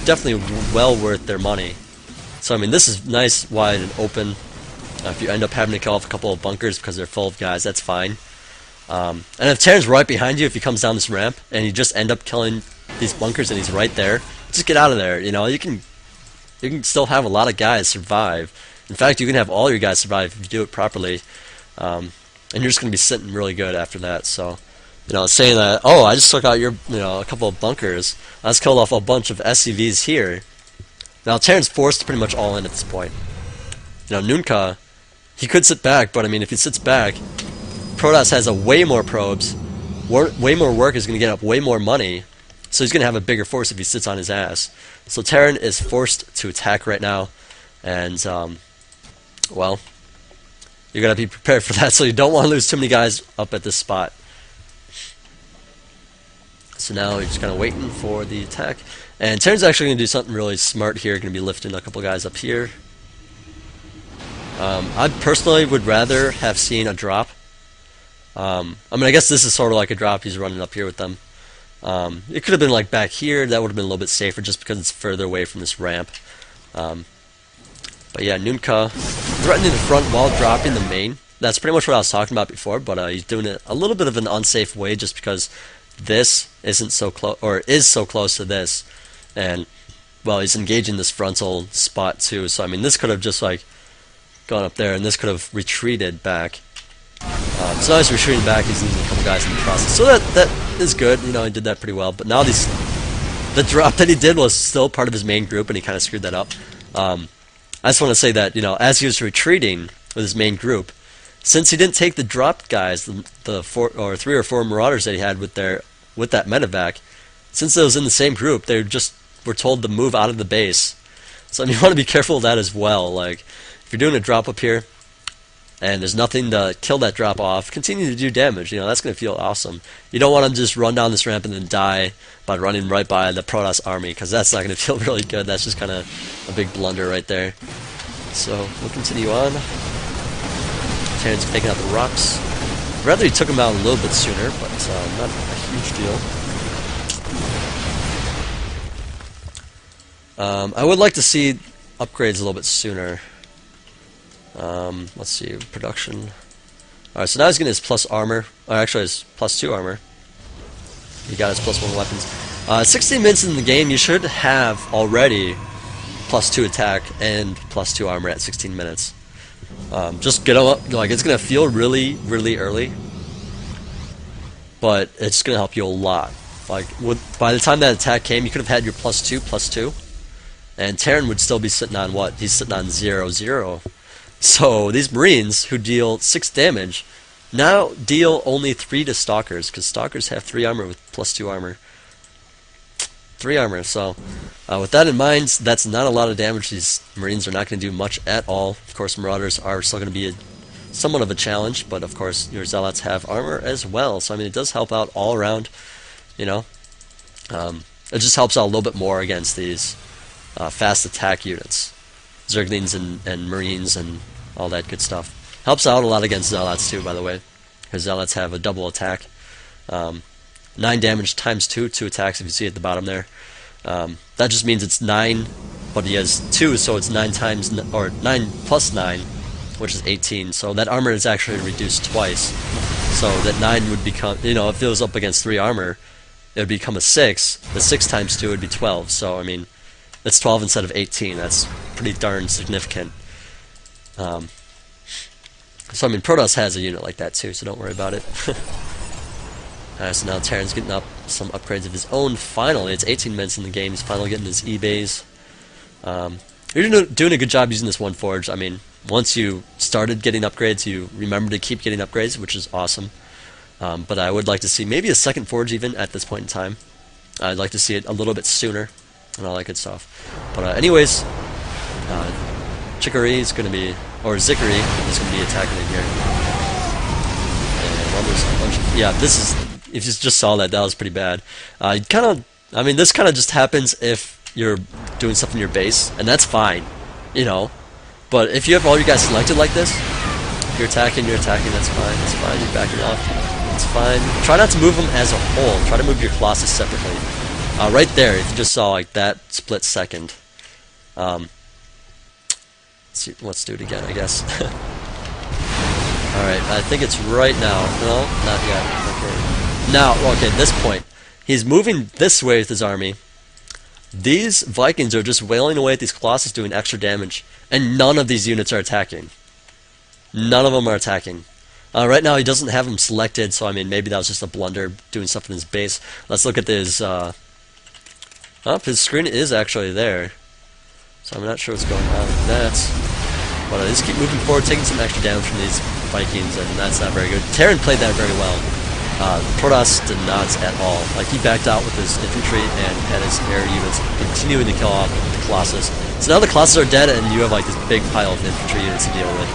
definitely well worth their money. So I mean, this is nice, wide, and open. If you end up having to kill off a couple of bunkers because they're full of guys, that's fine. And if Terran's right behind you, if he comes down this ramp and you just end up killing these bunkers and he's right there, just get out of there. You can still have a lot of guys survive. In fact, you can have all your guys survive if you do it properly. And you're just going to be sitting really good after that. So, saying that, oh, I just took out a couple of bunkers. I just killed off a bunch of SCVs here. Now, Terran's forced pretty much all in at this point. Nunca, he could sit back, but I mean, if he sits back, Protoss has way more probes, way more work, is going to get up way more money, so he's going to have a bigger force if he sits on his ass. So Terran is forced to attack right now, and, well, you got to be prepared for that, so you don't want to lose too many guys up at this spot. So now we're just kind of waiting for the attack. And Terran's actually going to do something really smart here. Going to be lifting a couple guys up here. I personally would rather have seen a drop. I mean, I guess this is sort of like a drop. He's running up here with them. It could have been like back here. That would have been a little bit safer just because it's further away from this ramp. But yeah, Nunca threatening the front while dropping the main. That's pretty much what I was talking about before, but he's doing it a little bit of an unsafe way just because this isn't so close, or is so close to this. And, well, he's engaging this frontal spot too. So, I mean, this could have just, like, gone up there, and this could have retreated back. So now he's retreating back. He's losing a couple guys in the process. So that is good. He did that pretty well. But now the drop that he did was still part of his main group, and he kind of screwed that up. I just want to say that, as he was retreating with his main group, since he didn't take the dropped guys, the 3 or 4 Marauders that he had with that medevac, since it was in the same group, they just were told to move out of the base. So you want to be careful of that as well. Like, if you're doing a drop up here and there's nothing to kill that drop off, continue to do damage. That's going to feel awesome. You don't want to just run down this ramp and then die by running right by the Protoss army, because that's not going to feel really good. That's just kind of a big blunder right there. So we'll continue on. Terran's taking out the rocks. I'd rather he took him out a little bit sooner, but not a huge deal. I would like to see upgrades a little bit sooner. Let's see, production. Alright, so now he's getting his plus armor. Or actually, his plus 2 armor. He got his plus 1 weapons. 16 minutes in the game, you should have already plus 2 attack and plus 2 armor at 16 minutes. Just get him up. Like, it's going to feel really, really early. But it's going to help you a lot. Like, by the time that attack came, you could have had your plus 2. And Terran would still be sitting on what? He's sitting on 0-0. So these Marines who deal 6 damage now deal only 3 to Stalkers, because Stalkers have 3 armor with plus 2 armor. 3 armor, so with that in mind, that's not a lot of damage. These Marines are not going to do much at all. Of course, Marauders are still going to be somewhat of a challenge, but of course your Zealots have armor as well. So I mean, it does help out all around, It just helps out a little bit more against these fast attack units. Zerglings and Marines and all that good stuff. Helps out a lot against Zealots too, by the way, because Zealots have a double attack. 9 damage times 2 attacks, if you see at the bottom there. That just means it's 9, but he has 2, so it's 9 plus 9, which is 18. So that armor is actually reduced twice. So that 9 would become, if it was up against 3 armor, it would become a 6. The 6 times 2 would be 12. So, I mean, that's 12 instead of 18. That's pretty darn significant. So, I mean, Protoss has a unit like that too, so don't worry about it. So now Terran's getting up some upgrades of his own. Finally, it's 18 minutes in the game. He's finally getting his E-Bays. You're doing a good job using this one forge. I mean, once you started getting upgrades, you remember to keep getting upgrades, which is awesome. But I would like to see maybe a second forge even at this point in time. I'd like to see it a little bit sooner and all that good stuff. But anyways, Chicory is going to be, or Zickery is going to be attacking in here. And there's a bunch of, yeah, this is, if you just saw that, that was pretty bad. I mean, this kind of just happens if you're doing stuff in your base, and that's fine, you know. But if you have all your guys selected like this, you're attacking, that's fine, you're backing off, it's fine. Try not to move them as a whole, try to move your Colossus separately. Right there, if you just saw like that split second. Let's do it again, I guess. Alright, I think it's right now. No, not yet. Okay. Now, okay, this point. He's moving this way with his army. These Vikings are just wailing away at these Colossus doing extra damage, and none of these units are attacking. None of them are attacking. Right now he doesn't have them selected, so I mean maybe that was just a blunder doing stuff in his base. Let's look at his his screen is actually there. So I'm not sure what's going on with that. But I just keep moving forward, taking some extra damage from these Vikings, and that's not very good. Terran played that very well. Protoss did not at all. Like, he backed out with his infantry and had his air units continuing to kill off the Colossus. So now the Colossus are dead, and you have like this big pile of infantry units to deal with.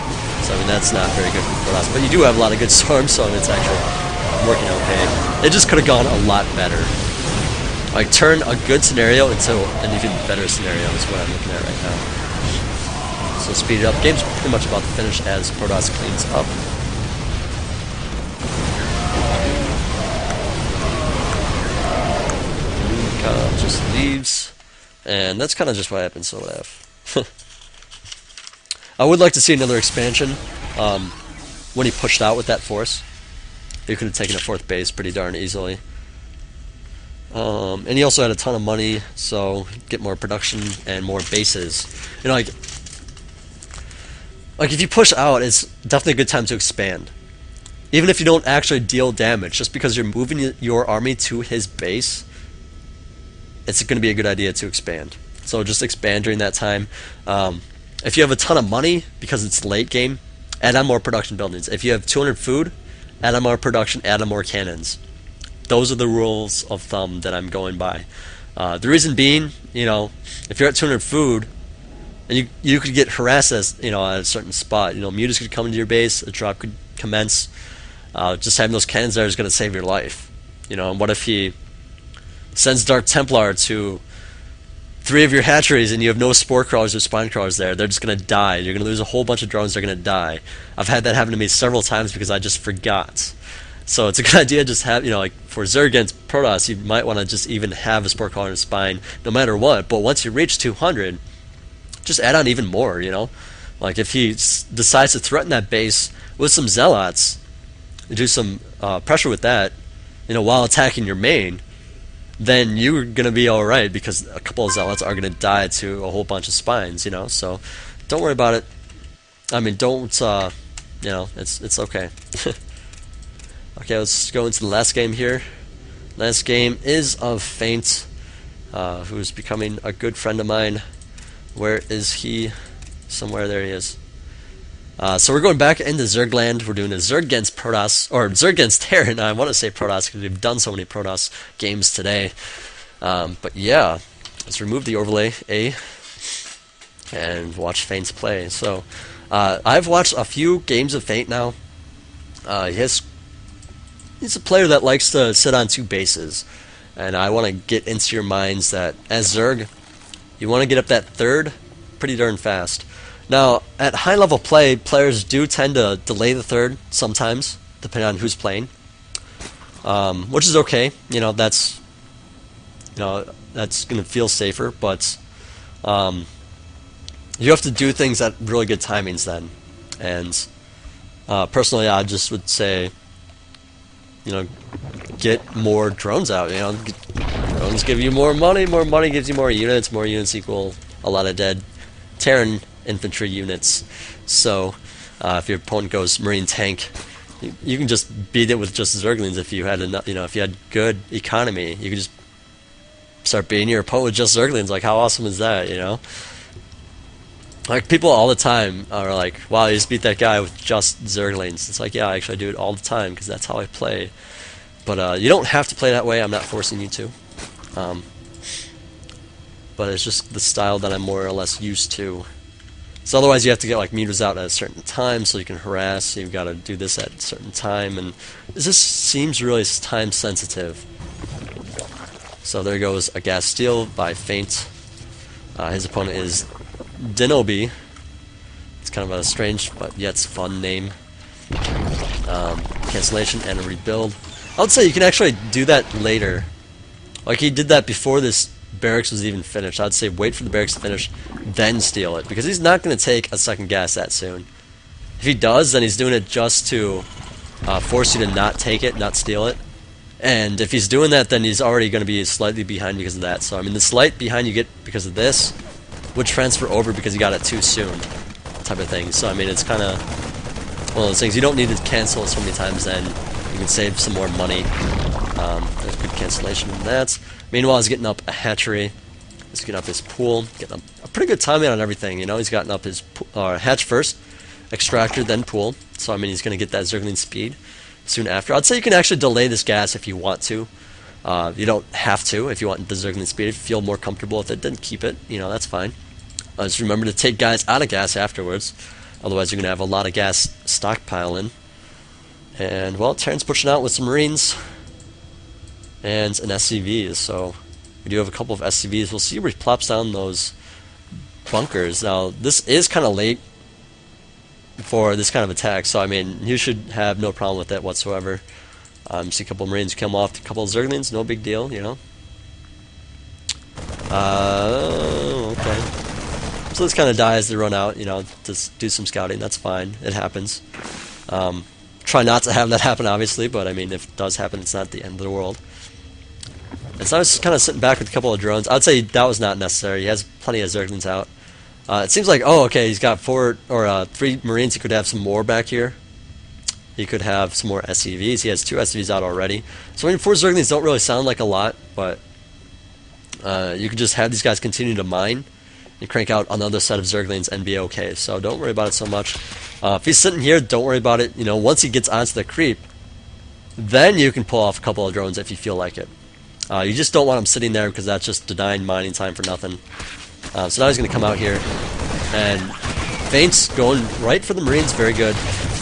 So I mean, that's not very good for Protoss. But you do have a lot of good storms, so it's actually working okay. It just could have gone a lot better. Like, turn a good scenario into an even better scenario is what I'm looking at right now. So speed it up. Game's pretty much about to finish as Protoss cleans up. Just leaves, and that's kind of just what happened, so whatever. I would like to see another expansion when he pushed out with that force. He could have taken a fourth base pretty darn easily. And he also had a ton of money, so get more production and more bases. You know, like if you push out, it's definitely a good time to expand. Even if you don't actually deal damage, just because you're moving your army to his base, it's going to be a good idea to expand. So just expand during that time. If you have a ton of money, because it's late game, add on more production buildings. If you have 200 food, add on more production, add on more cannons. Those are the rules of thumb that I'm going by. The reason being, you know, if you're at 200 food, and you could get harassed at a certain spot. You know, mutas could come into your base, a drop could commence. Just having those cannons there is going to save your life. You know, and what if he sends Dark Templar to 3 of your hatcheries and you have no spore crawlers or spine crawlers there? They're just going to die. You're going to lose a whole bunch of drones. They're going to die. I've had that happen to me several times because I just forgot. So it's a good idea to just have, you know, like for Zerg against Protoss, you might want to just even have a spore crawler and a spine no matter what. But once you reach 200, just add on even more, you know. Like if he decides to threaten that base with some zealots, do some pressure with that, you know, while attacking your main, then you're going to be alright because a couple of zealots are going to die to a whole bunch of spines, you know. So don't worry about it. I mean, don't, you know, it's okay. Okay, let's go into the last game here. Last game is of Feint, who's becoming a good friend of mine. Where is he? Somewhere there he is. So we're going back into Zergland. We're doing a Zerg against Protoss, or Zerg against Terran. I want to say Protoss because we've done so many Protoss games today. But yeah, let's remove the overlay A and watch Feint's play. So I've watched a few games of Feint now. He's a player that likes to sit on 2 bases, and I want to get into your minds that as Zerg, you want to get up that 3rd pretty darn fast. Now, at high level play, players do tend to delay the 3rd sometimes, depending on who's playing, which is okay. You know, that's going to feel safer, but you have to do things at really good timings then. And personally, I just would say, you know, get more drones out. You know, drones give you more money gives you more units equal a lot of dead Terran infantry units. So if your opponent goes Marine tank, You can just beat it with just Zerglings if you had enough, if you had good economy. You could just start beating your opponent with just Zerglings. Like, how awesome is that? Like, people all the time are like, wow, you just beat that guy with just Zerglings. It's like, yeah, actually I do it all the time because that's how I play. But you don't have to play that way. I'm not forcing you to. But it's just the style that I'm more or less used to. So otherwise you have to get like meters out at a certain time so you can harass. You've got to do this at a certain time, and this seems really time sensitive. So there goes a gas steal by Feint. His opponent is Denobi. It's kind of a strange but yet fun name. Cancellation and a rebuild. I would say you can actually do that later. Like, he did that before this barracks was even finished. I'd say wait for the barracks to finish, then steal it, because he's not going to take a second gas that soon. If he does, then he's doing it just to force you to not take it, not steal it. And if he's doing that, then he's already going to be slightly behind because of that. So, I mean, the slight behind you get because of this would transfer over because you got it too soon, type of thing. So, I mean, it's kind of one of those things. You don't need to cancel so many times, then you can save some more money. There's good cancellation in that. Meanwhile, he's getting up a hatchery. He's getting up his pool. Getting up a pretty good timing on everything. He's gotten up his hatch first, extractor, then pool. So, I mean, he's going to get that Zergling speed soon after. I'd say you can actually delay this gas if you want to. You don't have to if you want the Zergling speed. If you feel more comfortable with it, then keep it. That's fine. Just remember to take guys out of gas afterwards. Otherwise, you're going to have a lot of gas stockpiling. And, well, Terran's pushing out with some Marines and an SCV. So we do have a couple of SCVs. We'll see where he plops down those bunkers. Now, this is kind of late for this kind of attack, so I mean, you should have no problem with that whatsoever. See a couple of Marines come off, a couple of Zerglings, no big deal, Okay. So this kind of die as they run out, just do some scouting, that's fine, it happens. Try not to have that happen, obviously, but I mean, if it does happen, it's not the end of the world. And so I was just kind of sitting back with a couple of drones. I'd say that was not necessary. He has plenty of Zerglings out. It seems like, oh, okay, he's got 3 Marines. He could have some more back here. He could have some more SCVs. He has 2 SCVs out already. So, I mean, 4 Zerglings don't really sound like a lot, but you could just have these guys continue to mine and crank out another set of Zerglings and be okay. So don't worry about it so much. If he's sitting here, don't worry about it. Once he gets onto the creep, then you can pull off a couple of drones if you feel like it. You just don't want him sitting there because that's just denying mining time for nothing. So now he's going to come out here, and Feint's going right for the Marines, very good.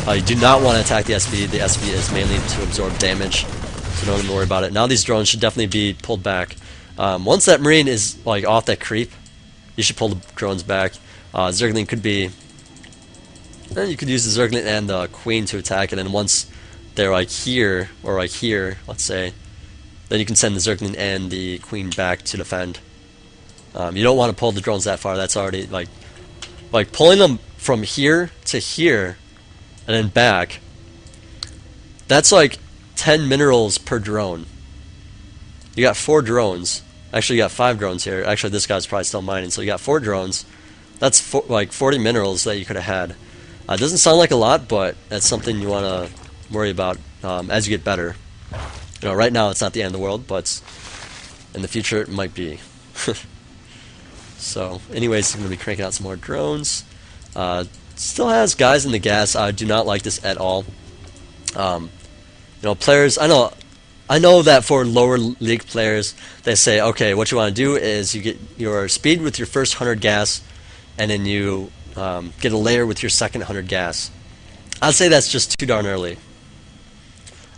You do not want to attack the SB. The SB is mainly to absorb damage, so don't even worry about it. Now these drones should definitely be pulled back. Once that Marine is like off that creep, you should pull the drones back. Zergling could be... you could use the Zergling and the Queen to attack, and then once they're like here, or like here, let's say, then you can send the Zergling and the Queen back to defend. You don't want to pull the drones that far. That's already like pulling them from here to here and then back. That's like 10 minerals per drone. You got 4 drones. Actually, you got 5 drones here. Actually, this guy's probably still mining. So you got 4 drones. That's like 40 minerals that you could have had. It doesn't sound like a lot, but that's something you want to worry about as you get better. Right now it's not the end of the world, but in the future it might be. So, anyways, he's going to be cranking out some more drones. Still has guys in the gas. I do not like this at all. Players, I know that for lower league players, they say, okay, what you want to do is you get your speed with your first 100 gas, and then you get a layer with your second 100 gas. I'd say that's just too darn early.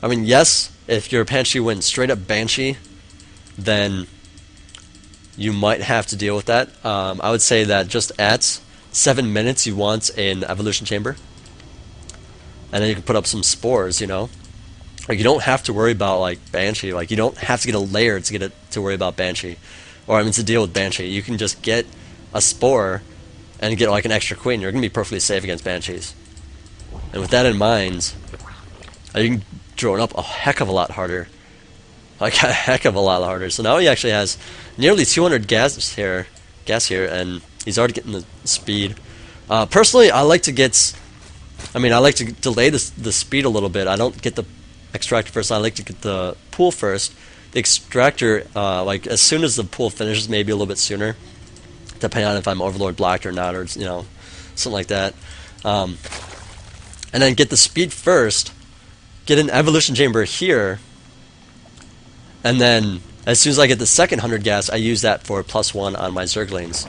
I mean, yes, if your Banshee went straight up Banshee, then you might have to deal with that. I would say that just at 7 minutes you want an evolution chamber, and then you can put up some spores. Like, you don't have to worry about like Banshee. Like, you don't have to get a layer to worry about Banshee, or to deal with Banshee. You can just get a spore and get like an extra Queen. You're gonna be perfectly safe against Banshees. And with that in mind, you can drone up a heck of a lot harder. Like a heck of a lot harder. So now he actually has nearly 200 gas here, and he's already getting the speed. Personally, I like to get I mean, I like to delay the speed a little bit. I don't get the extractor first. I like to get the pool first. The extractor, like as soon as the pool finishes, maybe a little bit sooner, depending on if I'm Overlord blocked or not, or something like that. And then get the speed first. Get an evolution chamber here, and then as soon as I get the second 100 gas, I use that for +1 on my Zerglings.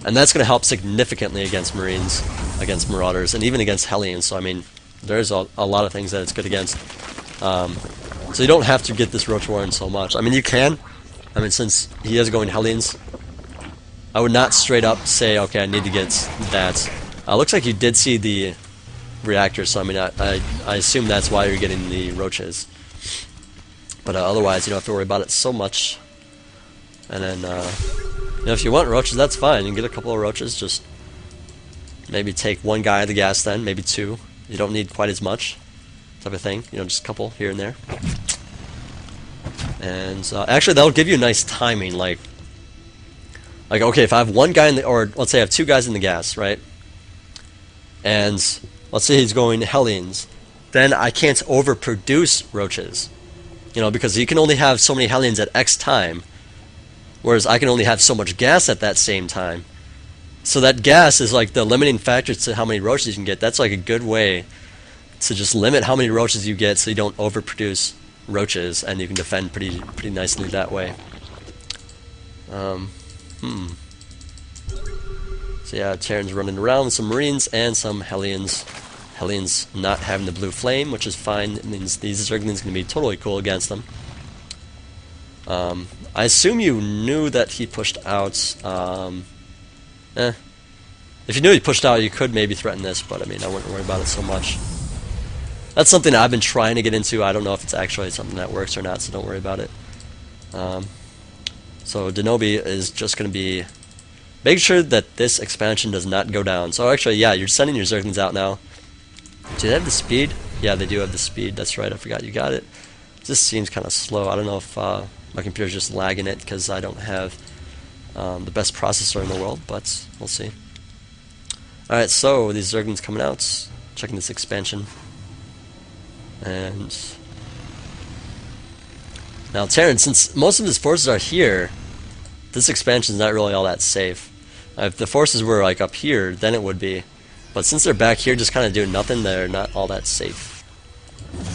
And that's going to help significantly against Marines, against Marauders, and even against Hellions. So I mean, there's a lot of things that it's good against. So you don't have to get this Roach Warren so much. I mean, you can. I mean, since he is going Hellions, I would not straight up say, okay, I need to get that. Looks like you did see the reactor, so I mean, I assume that's why you're getting the Roaches. But otherwise, you don't have to worry about it so much. And then, if you want Roaches, that's fine. You can get a couple of Roaches, just maybe take one guy of the gas then, maybe two. You don't need quite as much, type of thing. Just a couple here and there. And actually, that'll give you a nice timing, like okay, if I have one guy in the, or let's say I have two guys in the gas, right? And let's say he's going Hellions, then I can't overproduce Roaches, because you can only have so many Hellions at X time, whereas I can only have so much gas at that same time. So that gas is like the limiting factor to how many Roaches you can get. That's like a good way to just limit how many Roaches you get, so you don't overproduce Roaches, and you can defend pretty nicely that way. So yeah, Terran's running around with some Marines and some Hellions. Hellions not having the blue flame, which is fine. It means these Zerglings going to be totally cool against them. I assume you knew that he pushed out. If you knew he pushed out, you could maybe threaten this, but I mean, I wouldn't worry about it so much. That's something I've been trying to get into. I don't know if it's actually something that works or not, so don't worry about it. So Denobi is just going to be make sure that this expansion does not go down. So actually, yeah, you're sending your Zerglings out now. Do they have the speed? Yeah, they do have the speed. That's right, I forgot you got it. This seems kind of slow. I don't know if my computer's just lagging it because I don't have the best processor in the world, but we'll see. Alright, so these Zerglings coming out, checking this expansion. And now Terran, since most of his forces are here, this expansion is not really all that safe. If the forces were like up here, then it would be. But since they're back here just kind of doing nothing, they're not all that safe.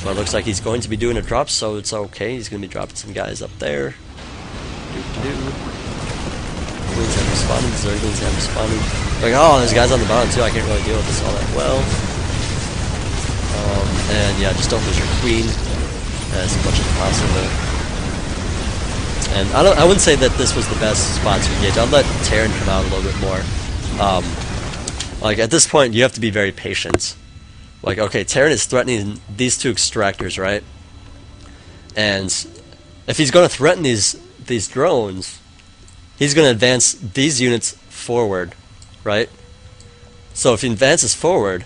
But it looks like he's going to be doing a drop, so it's okay. He's going to be dropping some guys up there. Zerglings have responded. Zerglings have responded. Like, oh, there's guys on the bottom too. I can't really deal with this all that well. And yeah, just don't lose your queen as much as possible. And I wouldn't say that this was the best spot to engage. I'd let Terran come out a little bit more. Like at this point, you have to be very patient. Like, okay, Terran is threatening these two extractors, right? And if he's going to threaten these drones, he's going to advance these units forward, right? So if he advances forward,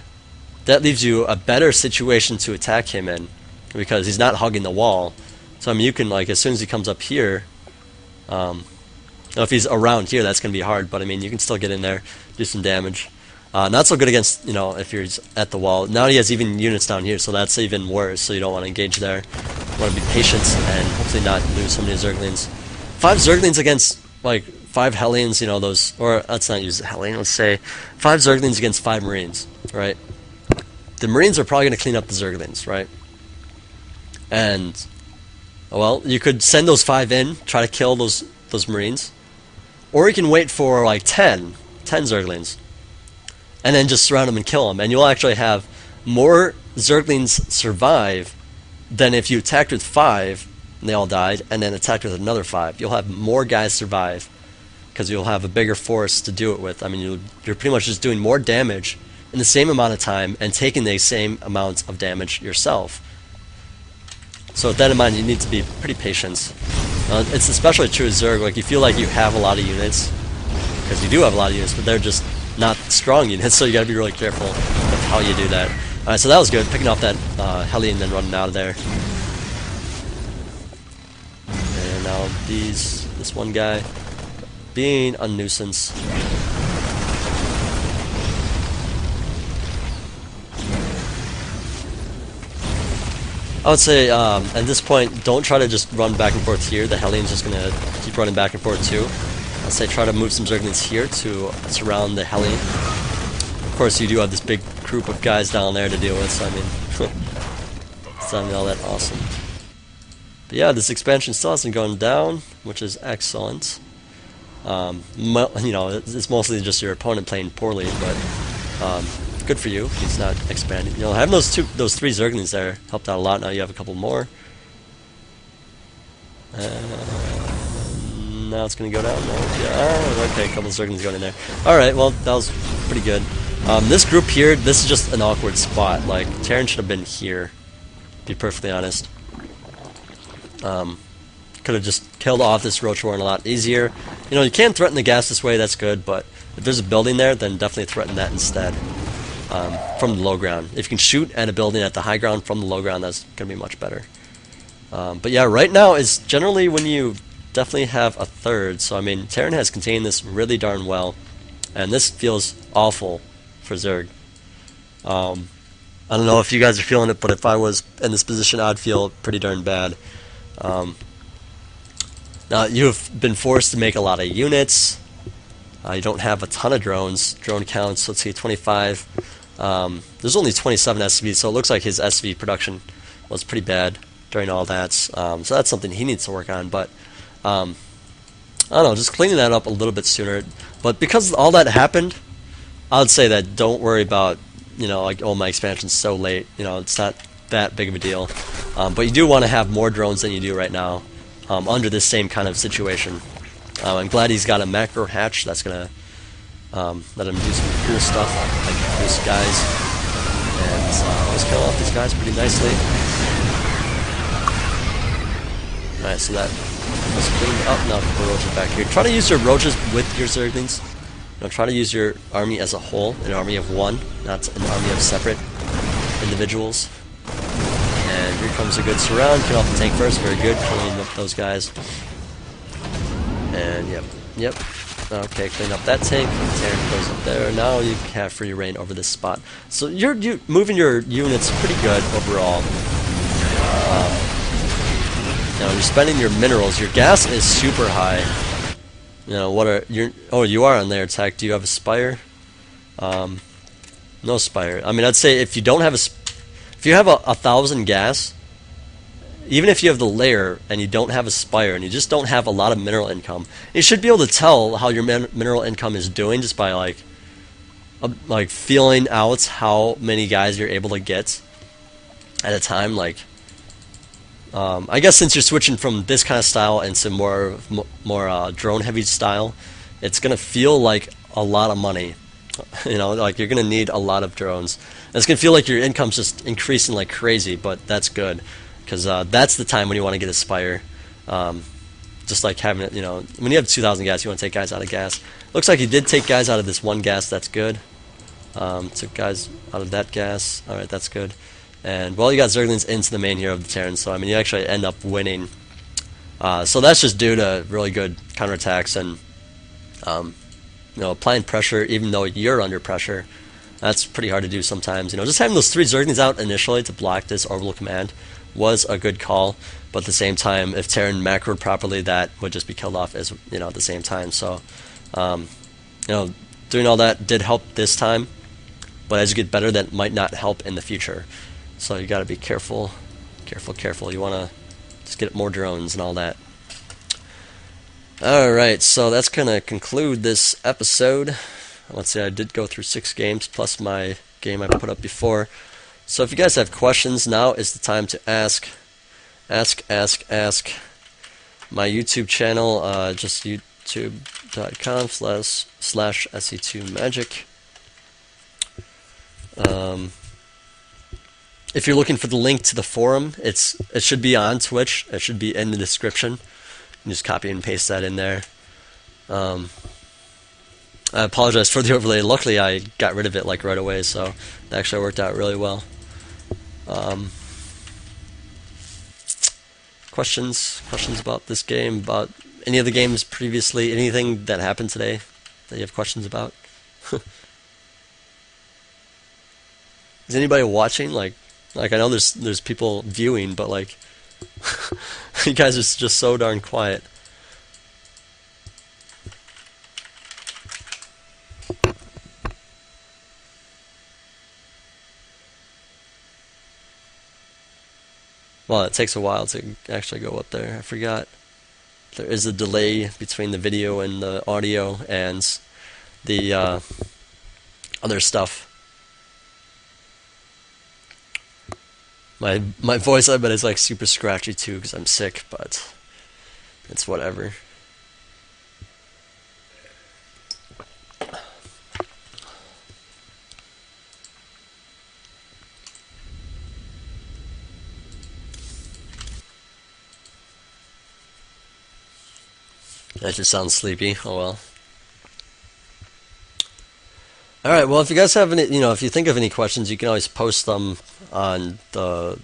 that leaves you a better situation to attack him in, because he's not hugging the wall. So I mean, you can, like, as soon as he comes up here, if he's around here, that's going to be hard, but I mean, you can still get in there, do some damage. Not so good against, if you're at the wall. Now he has even units down here, so that's even worse, so you don't want to engage there. You want to be patient and hopefully not lose so many Zerglings. 5 Zerglings against, like, 5 Hellions, those, or let's not use Hellion, let's say 5 Zerglings against 5 Marines, right? The Marines are probably going to clean up the Zerglings, right? And, well, you could send those 5 in, try to kill those Marines. Or you can wait for, like, 10 Zerglings. And then just surround them and kill them. And you'll actually have more Zerglings survive than if you attacked with 5, and they all died, and then attacked with another 5. You'll have more guys survive, because you'll have a bigger force to do it with. I mean, you're pretty much just doing more damage in the same amount of time, and taking the same amount of damage yourself. So with that in mind, you need to be pretty patient. It's especially true with Zerg. Like, you feel like you have a lot of units, because you do have a lot of units, but they're just not strong units, so you gotta be really careful of how you do that. Alright, so that was good, picking off that Heli and then running out of there. And now this one guy being a nuisance. I would say at this point, don't try to just run back and forth here. The Hellion's just gonna keep running back and forth too. I'd say try to move some Zerglings here to surround the Hellion. Of course, you do have this big group of guys down there to deal with, so I mean, it's not all that awesome. But yeah, this expansion still hasn't gone down, which is excellent. You know, it's mostly just your opponent playing poorly, but good for you. He's not expanding. You know, having those three Zerglings there helped out a lot. Now you have a couple more. Now it's going to go down. No, yeah, okay, a couple of Zerglings going in there. Alright, well, that was pretty good. This group here, this is just an awkward spot. Like, Terran should have been here, to be perfectly honest. Could have just killed off this Roach Warren a lot easier. You know, you can threaten the gas this way, that's good, but if there's a building there, then definitely threaten that instead. From the low ground. If you can shoot at a building at the high ground from the low ground, that's going to be much better. But yeah, right now is generally when you definitely have a third. So I mean, Terran has contained this really darn well, and this feels awful for Zerg. I don't know if you guys are feeling it, but if I was in this position, I'd feel pretty darn bad. Now you've been forced to make a lot of units. You don't have a ton of drones. Drone counts, let's see, 25. There's only 27 SV, so it looks like his SV production was pretty bad during all that. So that's something he needs to work on. But I don't know, just cleaning that up a little bit sooner. But because all that happened, I would say that don't worry about, you know, like, oh, my expansion's so late. You know, it's not that big of a deal. But you do want to have more drones than you do right now under this same kind of situation. I'm glad he's got a macro hatch that's gonna let him do some cool stuff, like boost guys, and just kill off these guys pretty nicely. Alright, so that was cleaned up. Now put the roaches back here. Try to use your roaches with your Zerglings. You know, try to use your army as a whole, an army of one, not an army of separate individuals. And here comes a good surround. Kill off the tank first. Very good, killing up those guys. And yep. Okay, clean up that tank. Terran goes up there. Now you have free reign over this spot. So you're moving your units pretty good overall. You know, you're spending your minerals. Your gas is super high. You know, what are your? Oh, you are on there, Tech. Do you have a spire? No spire. I mean, I'd say if you don't have if you have a 1,000 gas, even if you have the layer and you don't have a spire and you just don't have a lot of mineral income, you should be able to tell how your mineral income is doing just by like feeling out how many guys you're able to get at a time. Like, I guess since you're switching from this kind of style into more drone heavy style, it's gonna feel like a lot of money. You know, like you're gonna need a lot of drones. And it's gonna feel like your income's just increasing like crazy, but that's good. Because that's the time when you want to get a spire. Just like having it, you know, when you have 2,000 gas, you want to take guys out of gas. Looks like you did take guys out of this one gas, that's good. Took guys out of that gas, alright, that's good. And, well, you got Zerglings into the main hero of the Terran, so, I mean, you actually end up winning. So that's just due to really good counterattacks and, you know, applying pressure even though you're under pressure. That's pretty hard to do sometimes. You know, just having those 3 Zerglings out initially to block this orbital command was a good call, but at the same time, if Terran macroed properly, that would just be killed off as, you know, at the same time. So, you know, doing all that did help this time, but as you get better, that might not help in the future. So you got to be careful, careful. You want to just get more drones and all that. Alright, so that's going to conclude this episode. Let's see, I did go through 6 games, plus my game I put up before. So if you guys have questions, now is the time to ask. Ask. My YouTube channel, just youtube.com/SE2Magic. If you're looking for the link to the forum, it should be on Twitch. It should be in the description. You can just copy and paste that in there. I apologize for the overlay. Luckily, I got rid of it like right away, so it actually worked out really well. Questions about this game, about any of the games previously, anything that happened today that you have questions about? Is anybody watching? Like, Like I know there's people viewing, but like you guys are just so darn quiet. Well, it takes a while to actually go up there. I forgot. There is a delay between the video and the audio and the other stuff. My voice, I bet, is like super scratchy too because I'm sick, but it's whatever. That just sounds sleepy. Oh well. All right. Well, if you guys have any, if you think of any questions, you can always post them on the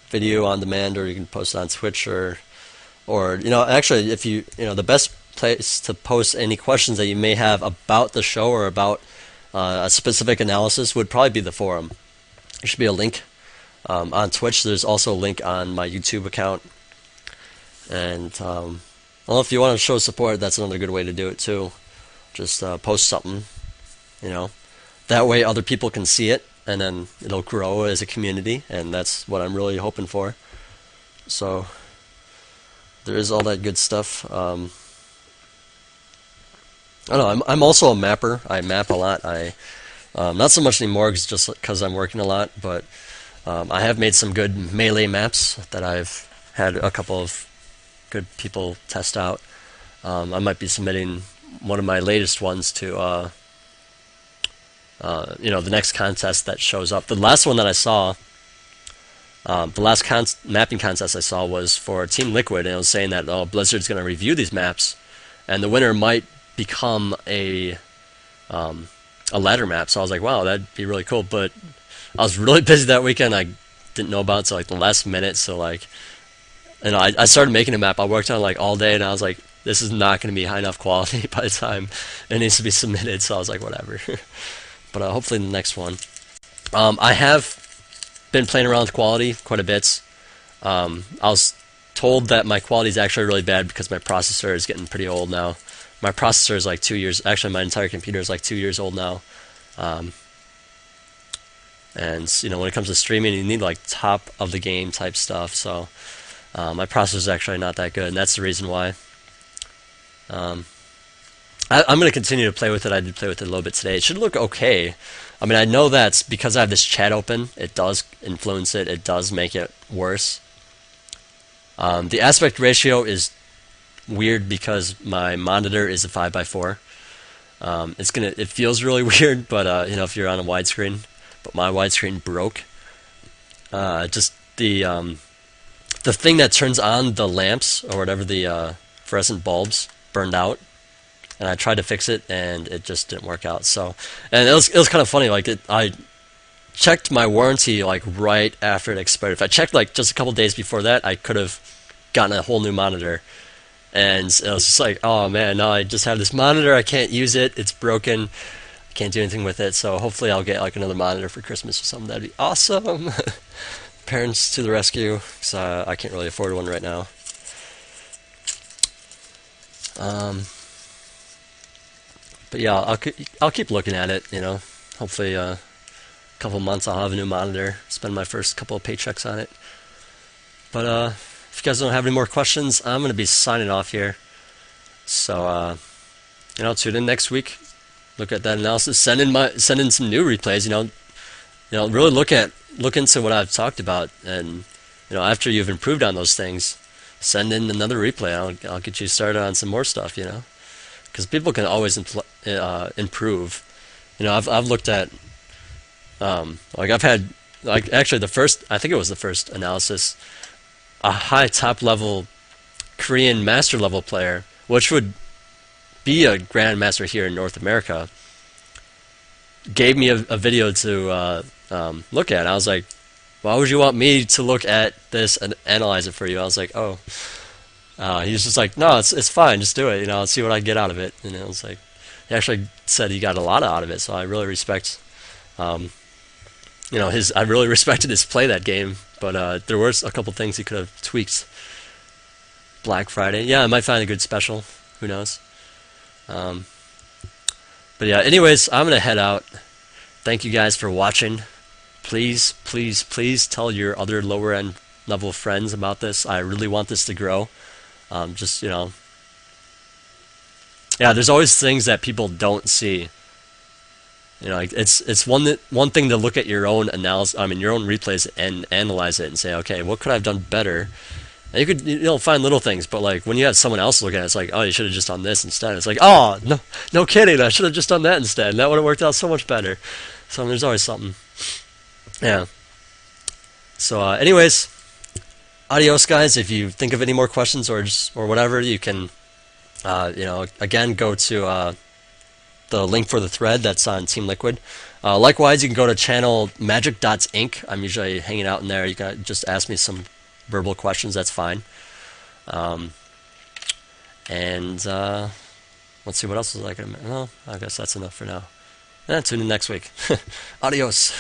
video on demand, or you can post it on Twitch, or actually, if the best place to post any questions that you may have about the show or about a specific analysis would probably be the forum. There should be a link on Twitch. There's also a link on my YouTube account, and well, if you want to show support, that's another good way to do it too. Just post something, you know. That way other people can see it, and then it'll grow as a community, and that's what I'm really hoping for. So there is all that good stuff. I don't know. I'm also a mapper. I map a lot. I not so much anymore, just because I'm working a lot, but I have made some good melee maps that I've had a couple of good people test out. I might be submitting one of my latest ones to the next contest that shows up. The last one that I saw, the last mapping contest I saw was for Team Liquid, and it was saying that Blizzard's going to review these maps, and the winner might become a ladder map. So I was like, wow, that'd be really cool. But I was really busy that weekend. I didn't know about it till like the last minute. So like, I started making a map. I worked on it like all day, and I was like, this is not going to be high enough quality by the time it needs to be submitted. So I was like, whatever. But hopefully the next one. I have been playing around with quality quite a bit. I was told that my quality is actually really bad because my processor is getting pretty old now. My processor is like 2 years. Actually, my entire computer is like 2 years old now. And when it comes to streaming, you need like top of the game type stuff. So my processor is actually not that good, and that's the reason why. I'm going to continue to play with it. I did play with it a little bit today. It should look okay. I mean, I know that's because I have this chat open. It does influence it. It does make it worse. The aspect ratio is weird because my monitor is a 5x4. It feels really weird, but if you're on a widescreen, but my widescreen broke. Just the thing that turns on the lamps or whatever, the fluorescent bulbs burned out, and I tried to fix it, and it just didn't work out. So, and it was kind of funny. Like I checked my warranty like right after it expired. If I checked like just a couple days before that, I could have gotten a whole new monitor. And it was just like, oh man, no, I just have this monitor. I can't use it. It's broken. I can't do anything with it. So hopefully I'll get like another monitor for Christmas or something. That'd be awesome. Parents to the rescue, because I can't really afford one right now. But yeah, I'll keep looking at it. Hopefully a couple months I'll have a new monitor. Spend my first couple of paychecks on it. But if you guys don't have any more questions, I'm going to be signing off here. So, tune in next week. Look at that analysis. Send in some new replays. Really look into what I've talked about, and after you've improved on those things, send in another replay. I'll get you started on some more stuff. Because people can always improve. I've looked at I've had actually I think it was the first analysis. A high top level Korean master level player, which would be a grandmaster here in North America, gave me a video to look at. I was like, why would you want me to look at this and analyze it for you? I was like, oh. He was just like, no, it's fine, just do it. I'll see what I get out of it. And it was like, he actually said he got a lot out of it. So I really respect you know, his I really respected his play that game, but there were a couple things he could have tweaked. Black Friday, yeah, I might find a good special. Who knows? Um, but yeah, anyways, I'm gonna head out. Thank you guys for watching. Please, please, please tell your other lower end level friends about this. I really want this to grow. Just, you know, yeah, there's always things that people don't see. You know, like it's one thing to look at your own analysis, I mean, your own replays and analyze it and say, okay, what could I have done better? And you could, you know, find little things, but like when you have someone else look at it, it's like, oh, you should have just done this instead. It's like, oh, no, no kidding, I should have just done that instead. And that would have worked out so much better. So there's always something. Yeah. So, anyways, adios, guys. If you think of any more questions or whatever, you can, you know, again, go to the link for the thread that's on Team Liquid. Likewise, you can go to channel Magic Dots Inc. I'm usually hanging out in there. You can just ask me some verbal questions. That's fine. And let's see what else is I can. Well, I guess that's enough for now. Tune in next week. Adios.